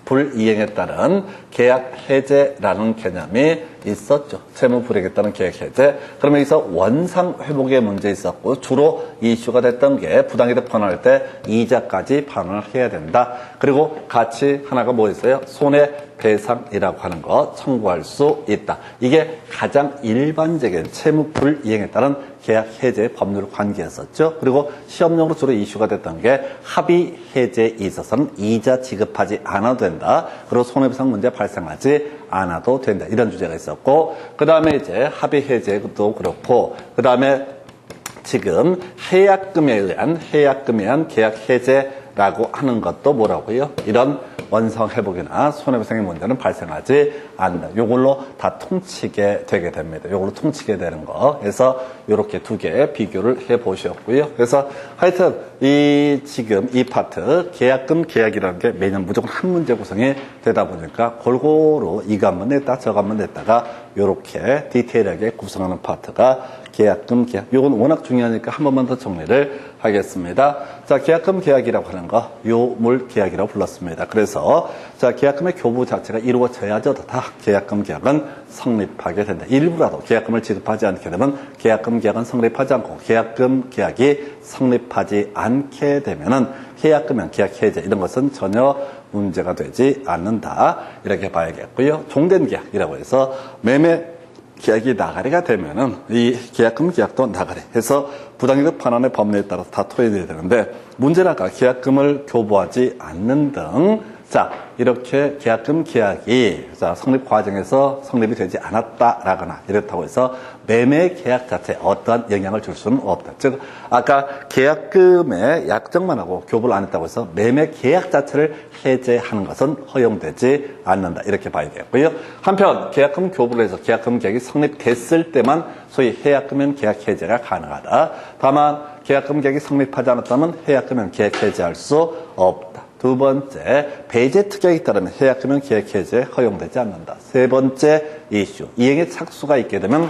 불이행에 따른 계약 해제라는 개념이 있었죠. 채무 불이행에 따른 계약 해제. 그러면 여기서 원상 회복의 문제 있었고 주로 이슈가 됐던 게 부당이득 반환할 때 이자까지 반환을 해야 된다. 그리고 같이 하나가 뭐 있어요? 손해배상이라고 하는 거 청구할 수 있다. 이게 가장 일반적인 채무 불이행에 따른 계약 해제 법률 관계였었죠. 그리고 시험용으로 주로 이슈가 됐던 게 합의 해제에 있어서는 이자 지급하지 않아도 된다. 그리고 손해배상 문제 발생하지 않아도 된다. 이런 주제가 있었고, 그 다음에 이제 합의 해제도 그렇고, 그 다음에 지금 해약금에 의한 계약 해제라고 하는 것도 뭐라고요? 이런 원상 회복이나 손해배상의 문제는 발생하지 않는다. 요걸로 다 통치게 되게 됩니다. 요걸로 통치게 되는 거. 그래서 요렇게 두 개 비교를 해 보셨고요. 그래서 하여튼 지금 이 파트 계약금 계약이라는 게 매년 무조건 한 문제 구성이 되다 보니까 골고루 이거 한번 냈다 저거 한번 냈다가 요렇게 디테일하게 구성하는 파트가 계약금 계약. 요건 워낙 중요하니까 한 번만 더 정리를 하겠습니다. 자, 계약금 계약이라고 하는 거 요물 계약이라고 불렀습니다. 그래서 자, 계약금의 교부 자체가 이루어져야죠. 다 계약금 계약은 성립하게 된다. 일부라도 계약금을 지급하지 않게 되면 계약금 계약은 성립하지 않고 계약금 계약이 성립하지 않게 되면은 계약금융 계약 해제 이런 것은 전혀 문제가 되지 않는다. 이렇게 봐야겠고요. 종된 계약이라고 해서 매매 계약이 나가리가 되면은 이 계약금 계약도 나가리 해서 부당이득 반환의 법률에 따라서 다 토해져야 되는데 문제는 아까 계약금을 교부하지 않는 등 자 이렇게 계약금 계약이 자 성립 과정에서 성립이 되지 않았다라거나 이렇다고 해서 매매 계약 자체에 어떠한 영향을 줄 수는 없다. 즉 아까 계약금의 약정만 하고 교부를 안 했다고 해서 매매 계약 자체를 해제하는 것은 허용되지 않는다. 이렇게 봐야 되고요. 한편 계약금 교부를 해서 계약금 계약이 성립됐을 때만 소위 해약금융 계약 해제가 가능하다. 다만 계약금 계약이 성립하지 않았다면 해약금융 계약 해제할 수 없다. 두 번째, 배제 특약에 따르면 해약금융 계약 해제 허용되지 않는다. 세 번째 이슈, 이행에 착수가 있게 되면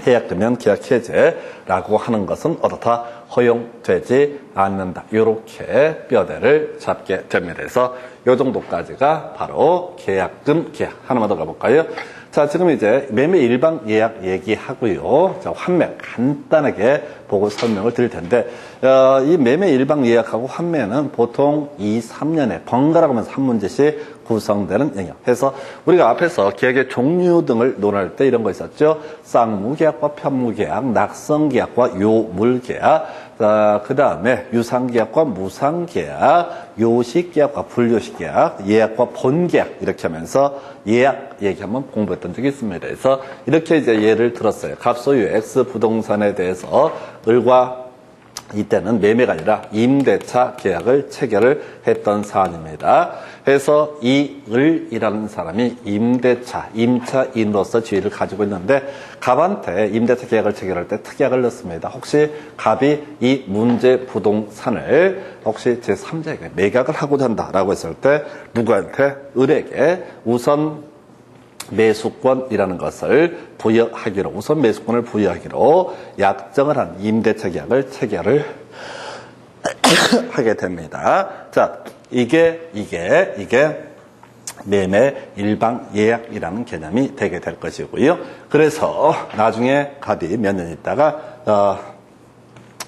해약금융 계약 해제라고 하는 것은 어떻다 허용되지 않는다. 이렇게 뼈대를 잡게 됩니다. 그래서 이 정도까지가 바로 계약금 계약. 하나만 더 가볼까요? 자, 지금 이제 매매 일방 예약 얘기하고요. 자, 환매 간단하게 보고 설명을 드릴 텐데, 이 매매 일방 예약하고 환매는 보통 2, 3년에 번갈아 가면서 한 문제씩 구성되는 영역. 그래서 우리가 앞에서 계약의 종류 등을 논할 때 이런 거 있었죠. 쌍무계약과 편무계약, 낙성계약과 요물계약, 그 다음에 유상계약과 무상계약, 요식계약과 불요식계약, 예약과 본계약 이렇게 하면서 예약 얘기 한번 공부했던 적이 있습니다. 그래서 이렇게 이제 예를 들었어요. 갑소유 X 부동산에 대해서 을과 이때는 매매가 아니라 임대차 계약을 체결을 했던 사안입니다. 그래서 이 을이라는 사람이 임차인으로서 지위를 가지고 있는데 갑한테 임대차 계약을 체결할 때 특약을 넣습니다. 혹시 갑이 이 문제 부동산을 혹시 제3자에게 매각을 하고자 한다라고 했을 때 누구한테? 을에게 우선 매수권이라는 것을 부여하기로 우선 매수권을 부여하기로 약정을 한 임대차 계약을 체결을 하게 됩니다. 자, 이게 매매 일방 예약이라는 개념이 되게 될 것이고요. 그래서 나중에 갑이 몇 년 있다가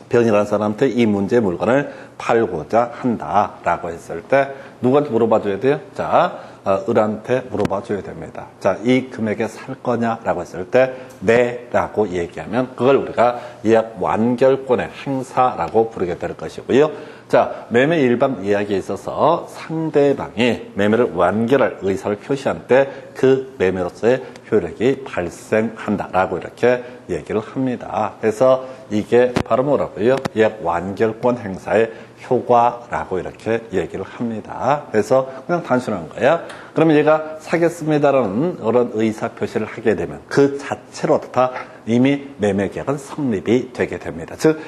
병이라는 사람한테 이 문제의 물건을 팔고자 한다라고 했을 때 누구한테 물어봐 줘야 돼요? 자, 을한테 물어봐 줘야 됩니다. 자, 이 금액에 살 거냐라고 했을 때 네라고 얘기하면 그걸 우리가 예약 완결권의 행사라고 부르게 될 것이고요. 자, 매매 일반 이야기에 있어서 상대방이 매매를 완결할 의사를 표시한 때 그 매매로서의 효력이 발생한다라고 이렇게 얘기를 합니다. 그래서 이게 바로 뭐라고요? 예약 완결권 행사의 효과라고 이렇게 얘기를 합니다. 그래서 그냥 단순한 거야. 그러면 얘가 사겠습니다라는 그런 의사 표시를 하게 되면 그 자체로 어떻다? 이미 매매 계약은 성립이 되게 됩니다. 즉,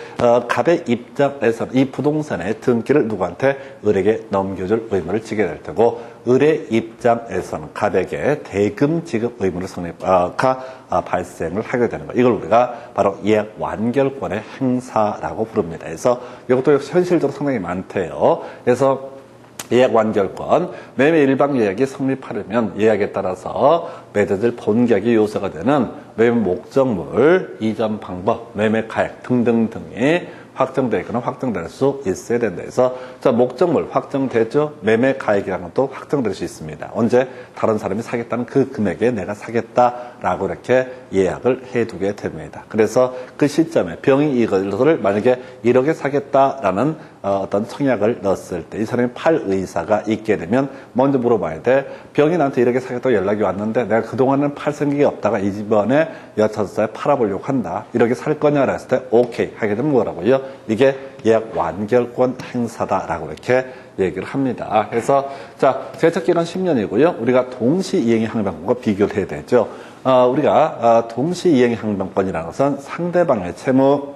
갑의 입장에서는 이 부동산의 등기를 누구한테? 을에게 넘겨줄 의무를 지게 될 테고, 을의 입장에서는 갑에게 대금 지급 의무를 발생을 하게 되는 거예요. 이걸 우리가 바로 예약 완결권의 행사라고 부릅니다. 그래서 이것도 현실적으로 상당히 많대요. 그래서 예약 완결권, 매매 일방 예약이 성립하려면 예약에 따라서 맺어질 본계약의 요소가 되는 매매 목적물, 이전 방법, 매매 가액 등등 등이 확정되거나 확정될 수 있어야 된다 해서 자, 목적물 확정되죠. 매매 가액이라는 것도 확정될 수 있습니다. 언제 다른 사람이 사겠다는 그 금액에 내가 사겠다라고 이렇게 예약을 해두게 됩니다. 그래서 그 시점에 병이 이것을 만약에 1억에 사겠다라는 어떤 청약을 넣었을 때 이 사람이 팔 의사가 있게 되면 먼저 물어봐야 돼. 병이 나한테 1억에 사겠다고 연락이 왔는데 내가 그동안은 팔 생각이 없다가 이번에 여차저차에 팔아보려고 한다. 1억에 살 거냐라고 했을 때 오케이 하게 되면 뭐라고요? 이게 예약 완결권 행사다라고 이렇게 얘기를 합니다. 그래서 자, 제척기간 10년이고요. 우리가 동시이행의 항변권과 비교를 해야 되죠. 우리가 동시이행의 항변권이라는 것은 상대방의 채무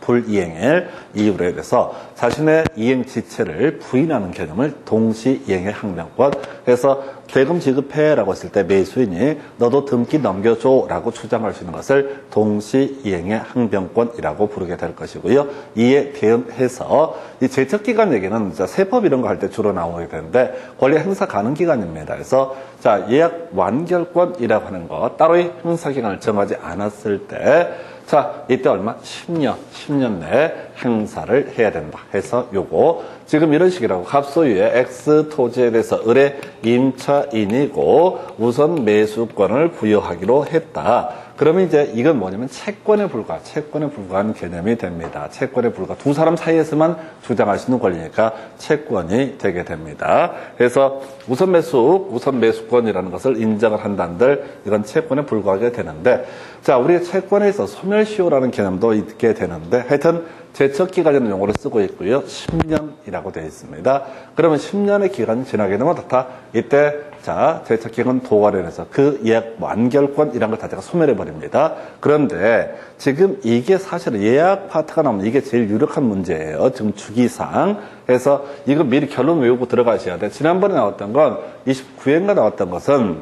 불이행을 이유로 해서 자신의 이행 지체를 부인하는 개념을 동시이행의 항변권. 그래서 대금 지급해라고 했을 때 매수인이 너도 등기 넘겨줘라고 주장할 수 있는 것을 동시이행의 항변권이라고 부르게 될 것이고요. 이에 대응해서 이 제척기간 얘기는 세법 이런 거 할 때 주로 나오게 되는데 권리 행사 가능 기간입니다. 그래서 자, 예약 완결권이라고 하는 거 따로의 행사 기간을 정하지 않았을 때 자, 이때 얼마? 10년 내에 행사를 해야 된다 해서 요거 지금 이런 식이라고 갑소유의 X 토지에 대해서 을의 임차인이고 우선 매수권을 부여하기로 했다. 그러면 이제 이건 뭐냐면 채권에 불과한 개념이 됩니다. 채권에 불과 두 사람 사이에서만 주장할 수 있는 권리니까 채권이 되게 됩니다. 그래서 우선 매수권이라는 것을 인정을 한다는들 이건 채권에 불과하게 되는데 자, 우리가 채권에서 소멸시효라는 개념도 있게 되는데 하여튼 제척기간이라는 용어를 쓰고 있고요. 10년이라고 되어 있습니다. 그러면 10년의 기간이 지나게 되면 어떻다? 이때 자, 제척기간 도과련해서 그 예약 완결권이라는 걸 자체가 소멸해버립니다. 그런데 지금 이게 사실은 예약 파트가 나오면 이게 제일 유력한 문제예요. 지금 주기상. 그래서 이거 미리 결론 외우고 들어가셔야 돼. 지난번에 나왔던 건 29회인가 나왔던 것은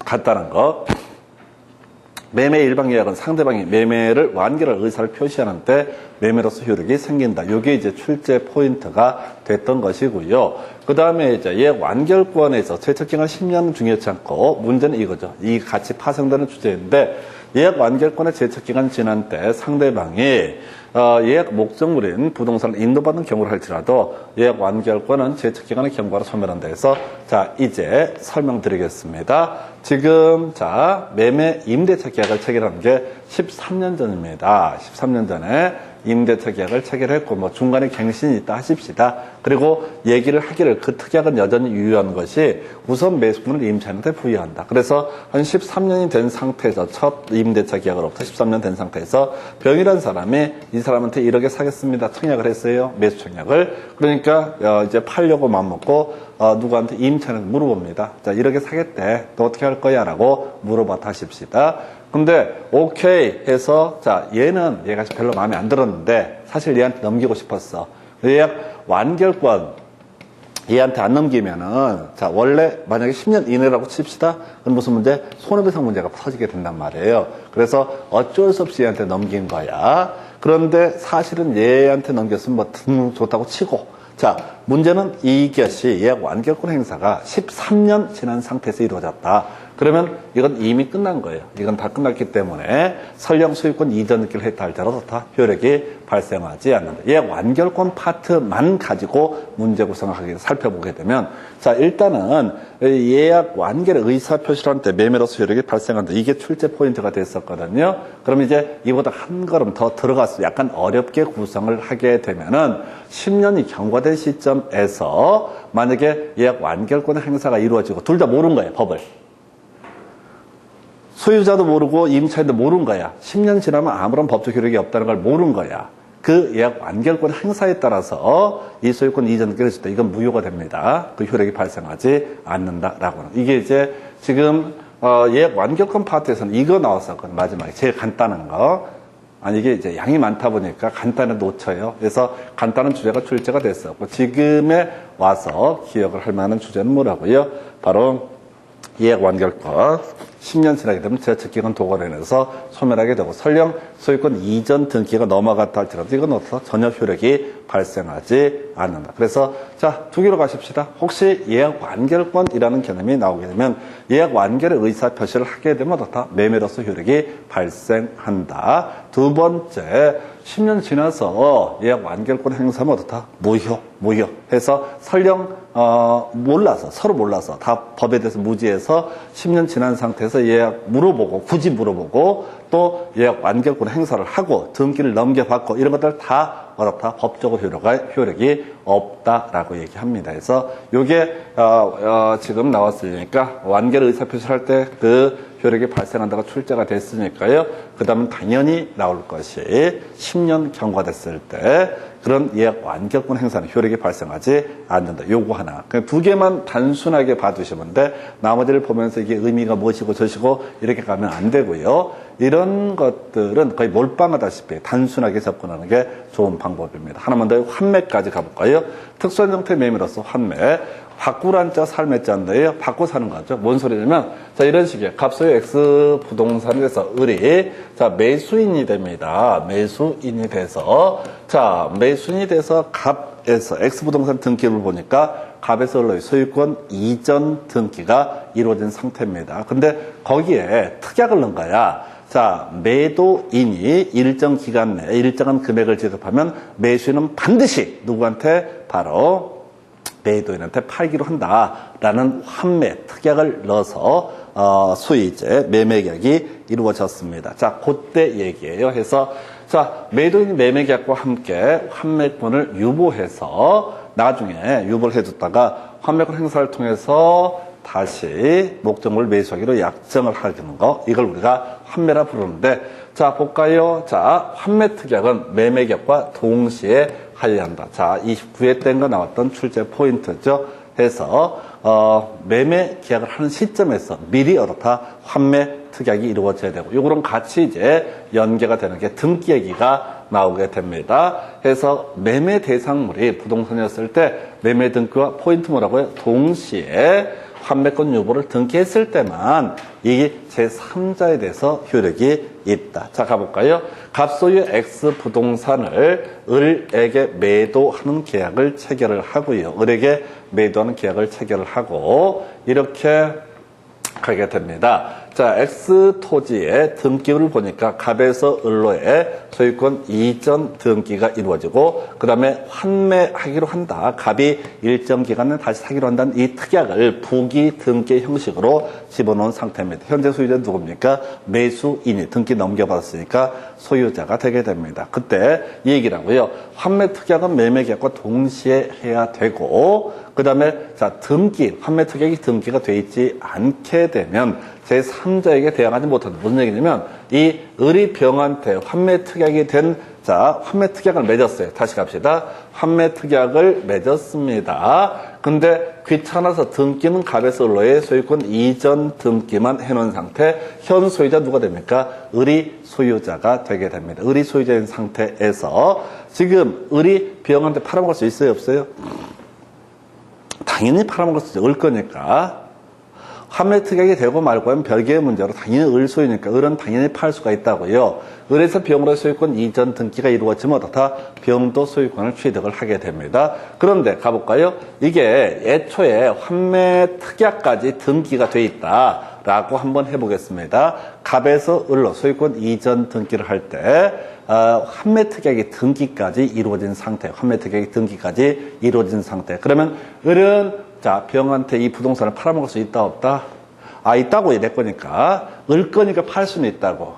간단한 거. 매매 일방 예약은 상대방이 매매를 완결할 의사를 표시하는 때 매매로서 효력이 생긴다. 이게 이제 출제 포인트가 됐던 것이고요. 그 다음에 이제 예약 완결권에서 제척기간 10년 중요치 않고 문제는 이거죠. 이 같이 파생되는 주제인데 예약 완결권의 제척기간 지난 때 상대방이 예약 목적물인 부동산을 인도받는 경우를 할지라도 예약 완결권은 제척기간의 경과로 소멸한다 해서 자, 이제 설명드리겠습니다. 지금 자, 매매 임대차 계약을 체결한 게 13년 전입니다. 13년 전에 임대차 계약을 체결했고 뭐 중간에 갱신이 있다 하십시다. 그리고 얘기를 하기를 그 특약은 여전히 유효한 것이 우선 매수권을 임차인한테 부여한다. 그래서 한 13년이 된 상태에서 첫 임대차 계약으로부터 13년 된 상태에서 병이라는 사람이 이 사람한테 1억에 사겠습니다. 청약을 했어요. 매수 청약을. 그러니까 이제 팔려고 마음먹고 누구한테 임차인한테 물어봅니다. 자, 1억에 사겠대. 너 어떻게 할 거야? 라고 물어봤다 하십시다. 근데 오케이 해서 자, 얘가 별로 마음에 안 들었는데 사실 얘한테 넘기고 싶었어. 예약 완결권 얘한테 안 넘기면은 자, 원래 만약에 10년 이내라고 칩시다. 그럼 무슨 문제? 손해배상 문제가 터지게 된단 말이에요. 그래서 어쩔 수 없이 얘한테 넘긴 거야. 그런데 사실은 얘한테 넘겼으면 뭐 좋다고 치고 자, 문제는 이것이 예약 완결권 행사가 13년 지난 상태에서 이루어졌다. 그러면 이건 이미 끝난 거예요. 이건 다 끝났기 때문에 설령 소유권 이전 등기를 했다 할지라도 다 효력이 발생하지 않는다. 예약 완결권 파트만 가지고 문제 구성하기 살펴보게 되면, 자, 일단은 예약 완결의 의사 표시를 할 때 매매로서 효력이 발생한다. 이게 출제 포인트가 됐었거든요. 그럼 이제 이보다 한 걸음 더 들어가서 약간 어렵게 구성을 하게 되면은 10년이 경과된 시점에서 만약에 예약 완결권 행사가 이루어지고 둘 다 모르는 거예요, 법을. 소유자도 모르고 임차인도 모르는 거야. 10년 지나면 아무런 법적 효력이 없다는 걸 모르는 거야. 그 예약 완결권 행사에 따라서 이 소유권 이전 등기를 했을 때 이건 무효가 됩니다. 그 효력이 발생하지 않는다라고는. 이게 이제 지금 예약 완결권 파트에서는 이거 나왔었거든요. 마지막에 제일 간단한 거. 아니 이게 이제 양이 많다 보니까 간단히 놓쳐요. 그래서 간단한 주제가 출제가 됐었고 지금에 와서 기억을 할 만한 주제는 뭐라고요? 바로 예약 완결권 10년 지나게 되면 제척기간 도관에서 소멸하게 되고 설령 소유권 이전 등기가 넘어갔다 할지라도 이건 어디서 전혀 효력이 발생하지 않는다. 그래서 자, 두 개로 가십시다. 혹시 예약 완결권이라는 개념이 나오게 되면 예약 완결의 의사 표시를 하게 되면 어떻다? 매매로서 효력이 발생한다. 두 번째, 10년 지나서 예약 완결권 행사하면 어떻다? 무효 해서 설령 서로 몰라서 다 법에 대해서 무지해서 10년 지난 상태에서 예약 굳이 물어보고 또 예약 완결권 행사를 하고 등기를 넘겨받고 이런 것들 다 어렵다. 법적으로 효력이 없다라고 얘기합니다. 그래서 요게 지금 나왔으니까 완결 의사표시를 할 때 그 효력이 발생한다고 출제가 됐으니까요. 그 다음은 당연히 나올 것이 10년 경과됐을 때 그런 예약 완결권 행사는 효력이 발생하지 않는다. 요거 하나. 그냥 두 개만 단순하게 봐두시면 돼. 나머지를 보면서 이게 의미가 무엇이고 저시고 이렇게 가면 안 되고요. 이런 것들은 거의 몰빵하다시피 단순하게 접근하는 게 좋은 방법입니다. 하나만 더 환매까지 가볼까요? 특수한 형태의 매매로서 환매. 바꾸란 자 삶의 자인데요. 바꿔 사는 거죠. 뭔 소리냐면 자 이런 식이에요. 갑소유 X 부동산에서 을이 자 매수인이 됩니다. 매수인이 돼서 갑에서 X 부동산 등기를 보니까 갑에서 을로의 소유권 이전 등기가 이루어진 상태입니다. 근데 거기에 특약을 넣은 거야. 자, 매도인이 일정 기간 내에 일정한 금액을 지급하면 매수인은 반드시 누구한테 바로 매도인한테 팔기로 한다라는 환매 특약을 넣어서 소위 이제 매매계약이 이루어졌습니다. 자, 그때 얘기예요. 해서 자 매도인이 매매계약과 함께 환매권을 유보해서 나중에 유보를 해줬다가 환매권 행사를 통해서 다시 목적물을 매수하기로 약정을 하는 거 이걸 우리가 환매라 부르는데 자 볼까요? 자 환매 특약은 매매계약과 동시에 하여야 한다. 자 29회 때인가 나왔던 출제 포인트죠. 해서 매매 계약을 하는 시점에서 미리 어떻다 환매 특약이 이루어져야 되고 요거랑 같이 이제 연계가 되는 게 등기 얘기가 나오게 됩니다. 해서 매매 대상물이 부동산이었을 때 매매 등기와 포인트 뭐라고요? 동시에 환매권 유보를 등기했을 때만 이게 제3자에 대해서 효력이 있다. 자, 가볼까요? 갑소유 X 부동산을 을에게 매도하는 계약을 체결을 하고요. 을에게 매도하는 계약을 체결을 하고 이렇게 가게 됩니다. 자, X 토지의 등기를 보니까 갑에서 을로의 소유권 이전 등기가 이루어지고 그 다음에 환매하기로 한다. 갑이 일정 기간 내에 다시 사기로 한다는 이 특약을 부기 등기 형식으로 집어넣은 상태입니다. 현재 소유자는 누굽니까? 매수인이 등기 넘겨받았으니까 소유자가 되게 됩니다. 그때 이 얘기라고요. 환매 특약은 매매 계약과 동시에 해야 되고 그 다음에 자 등기, 환매 특약이 등기가 돼 있지 않게 되면 제3자에게 대항하지 못한다. 무슨 얘기냐면 이 을이 병한테 환매 특약이 된 자 환매 특약을 맺었어요. 다시 갑시다. 환매 특약을 맺었습니다. 근데 귀찮아서 등기는 갑에서 을로의 소유권 이전 등기만 해놓은 상태 현 소유자 누가 됩니까? 을이 소유자가 되게 됩니다. 을이 소유자인 상태에서 지금 을이 병한테 팔아먹을 수 있어요? 없어요? 당연히 팔아먹을 수 있죠. 을 거니까. 환매 특약이 되고 말고 하면 별개의 문제로 당연히 을 소유니까 을은 당연히 팔 수가 있다고요. 을에서 병으로의 소유권 이전 등기가 이루어지면 어떻다? 병도 소유권을 취득을 하게 됩니다. 그런데 가볼까요? 이게 애초에 환매 특약까지 등기가 돼 있다. 라고 한번 해보겠습니다. 갑에서 을로 소유권 이전 등기를 할 때, 환매 특약의 등기까지 이루어진 상태, 환매 특약의 등기까지 이루어진 상태. 그러면 을은 자, 병한테 이 부동산을 팔아먹을 수 있다, 없다? 있다고 내 거니까. 을 거니까 팔 수는 있다고.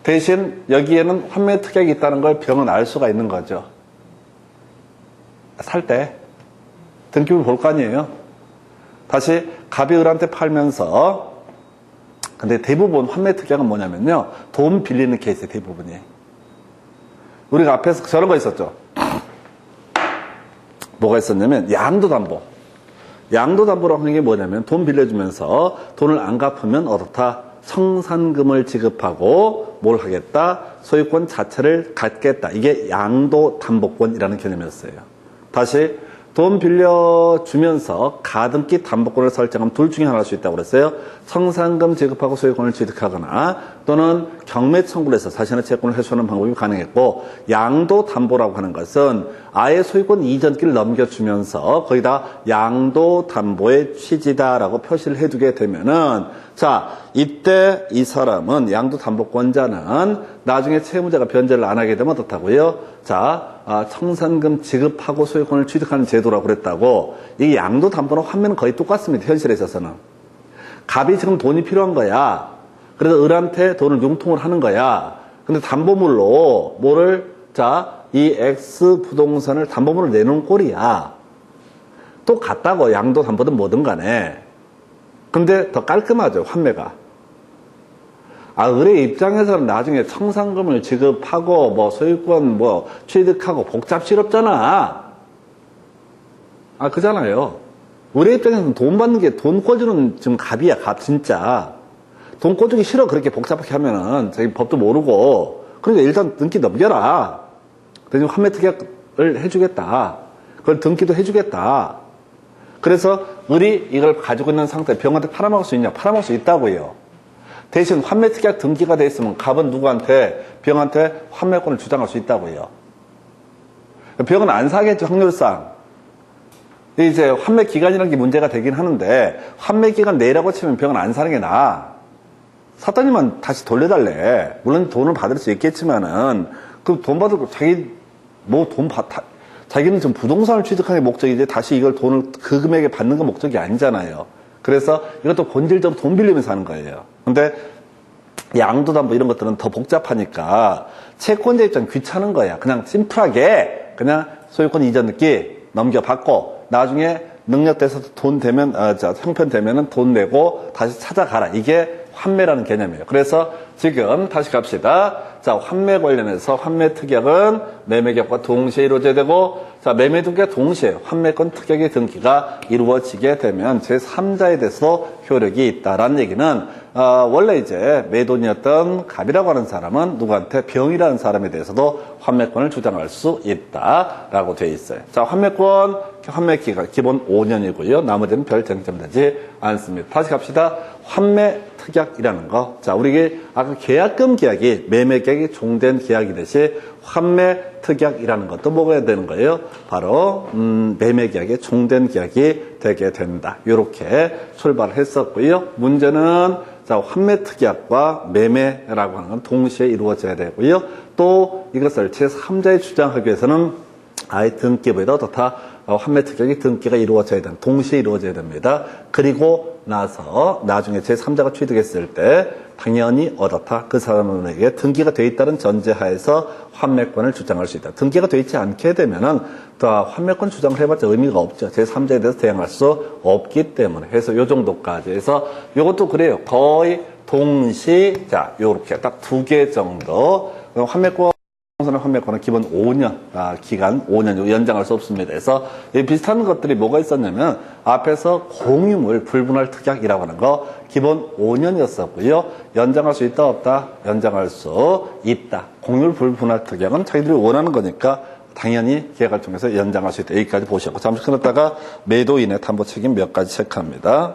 대신 여기에는 환매 특약이 있다는 걸 병은 알 수가 있는 거죠. 살 때. 등기부를 볼 거 아니에요? 다시 갑이 을한테 팔면서, 근데 대부분 환매 특약은 뭐냐면요. 돈 빌리는 케이스의 대부분이. 우리가 앞에서 저런 거 있었죠. 뭐가 있었냐면 양도담보. 양도담보라고 하는 게 뭐냐면 돈 빌려주면서 돈을 안 갚으면 어떻다? 청산금을 지급하고 뭘 하겠다? 소유권 자체를 갖겠다. 이게 양도담보권이라는 개념이었어요. 다시 돈 빌려주면서 가등기 담보권을 설정하면 둘 중에 하나일 수 있다고 그랬어요. 청산금 지급하고 소유권을 취득하거나 또는 경매 청구를 해서 자신의 채권을 회수하는 방법이 가능했고, 양도담보라고 하는 것은 아예 소유권 이전기를 넘겨주면서 거기다 양도담보의 취지다라고 표시를 해두게 되면은, 자, 이때 이 사람은 양도담보권자는 나중에 채무자가 변제를 안 하게 되면 어떻다고요? 자, 청산금 지급하고 소유권을 취득하는 제도라고 그랬다고. 이 양도담보랑 환매는 거의 똑같습니다. 현실에 있어서는. 갑이 지금 돈이 필요한 거야. 그래서 을한테 돈을 융통을 하는 거야. 근데 담보물로 뭐를, 자, 이 X 부동산을 담보물을 내놓은 꼴이야. 또 같다고. 양도담보든 뭐든 간에. 근데 더 깔끔하죠, 환매가. 을의 입장에서는 나중에 청산금을 지급하고, 소유권 취득하고 복잡스럽잖아. 그잖아요. 을의 입장에서는 돈 받는 게 돈 꿔주는 지금 갑이야, 갑, 진짜. 돈 꿔주기 싫어, 그렇게 복잡하게 하면은. 자기 법도 모르고. 그러니까 일단 등기 넘겨라. 대신 환매 특약을 해주겠다. 그걸 등기도 해주겠다. 그래서 을이 이걸 가지고 있는 상태, 병한테 팔아먹을 수 있냐? 팔아먹을 수 있다고요. 대신 환매 특약 등기가 돼 있으면 갑은 누구한테? 병한테 환매권을 주장할 수 있다고요. 병은 안 사겠죠, 확률상. 이제 환매 기간이라는 게 문제가 되긴 하는데, 환매 기간 내라고 치면 병은 안 사는 게 나아. 샀더니만 다시 돌려달래. 물론 돈을 받을 수 있겠지만은, 그 돈 받을 거, 자기는 지금 부동산을 취득하는 게 목적이지, 다시 이걸 돈을 그 금액에 받는 건 목적이 아니잖아요. 그래서 이것도 본질적으로 돈 빌리면서 하는 거예요. 근데 양도담보 이런 것들은 더 복잡하니까 채권자 입장 귀찮은 거야. 그냥 심플하게 그냥 소유권 이전 등기 넘겨받고 나중에 능력돼서 돈 되면, 형편되면은 돈 내고 다시 찾아가라. 이게 환매라는 개념이에요. 그래서 지금 다시 갑시다. 자, 환매 관련해서 환매 특약은 매매계약과 동시에 이루어져야 되고, 자, 매매 등기와 동시에 환매권 특약의 등기가 이루어지게 되면 제3자에 대해서 효력이 있다라는 얘기는, 원래 이제 매돈이었던 갑이라고 하는 사람은 누구한테? 병이라는 사람에 대해서도 환매권을 주장할 수 있다라고 되어 있어요. 자, 환매 기간 기본 5년이고요. 나머지는 별 쟁점되지 않습니다. 다시 갑시다. 환매 특약이라는 거. 자, 우리 아까 계약금 계약이 매매 계약이 종된 계약이듯이 환매 특약이라는 것도 먹어야 되는 거예요. 바로 매매 계약이 종된 계약이 되게 된다. 이렇게 출발을 했었고요. 문제는 자, 환매 특약과 매매라고 하는 건 동시에 이루어져야 되고요. 또 이것을 제3자에 주장하기 위해서는 아예 등기부에다 어떻다? 환매 특약이 등기가 이루어져야 된다. 동시에 이루어져야 됩니다. 그리고 나서 나중에 제3자가 취득했을 때 당연히 어떻다? 그 사람에게 등기가 돼 있다는 전제하에서 환매권을 주장할 수 있다. 등기가 돼 있지 않게 되면은 또 환매권 주장을 해봤자 의미가 없죠. 제3자에 대해서 대항할 수 없기 때문에. 해서 요 정도까지 해서 요것도 그래요. 거의 동시, 자, 요렇게 딱 2개 정도. 환매권 환매권은 기본 5년, 기간 5년 연장할 수 없습니다. 그래서 비슷한 것들이 뭐가 있었냐면 앞에서 공유물 불분할 특약이라고 하는 거 기본 5년이었었고요. 연장할 수 있다 없다? 연장할 수 있다. 공유물 불분할 특약은 자기들이 원하는 거니까 당연히 계약을 통해서 연장할 수 있다. 여기까지 보셨고 잠시 끊었다가 매도인의 담보 책임 몇 가지 체크합니다.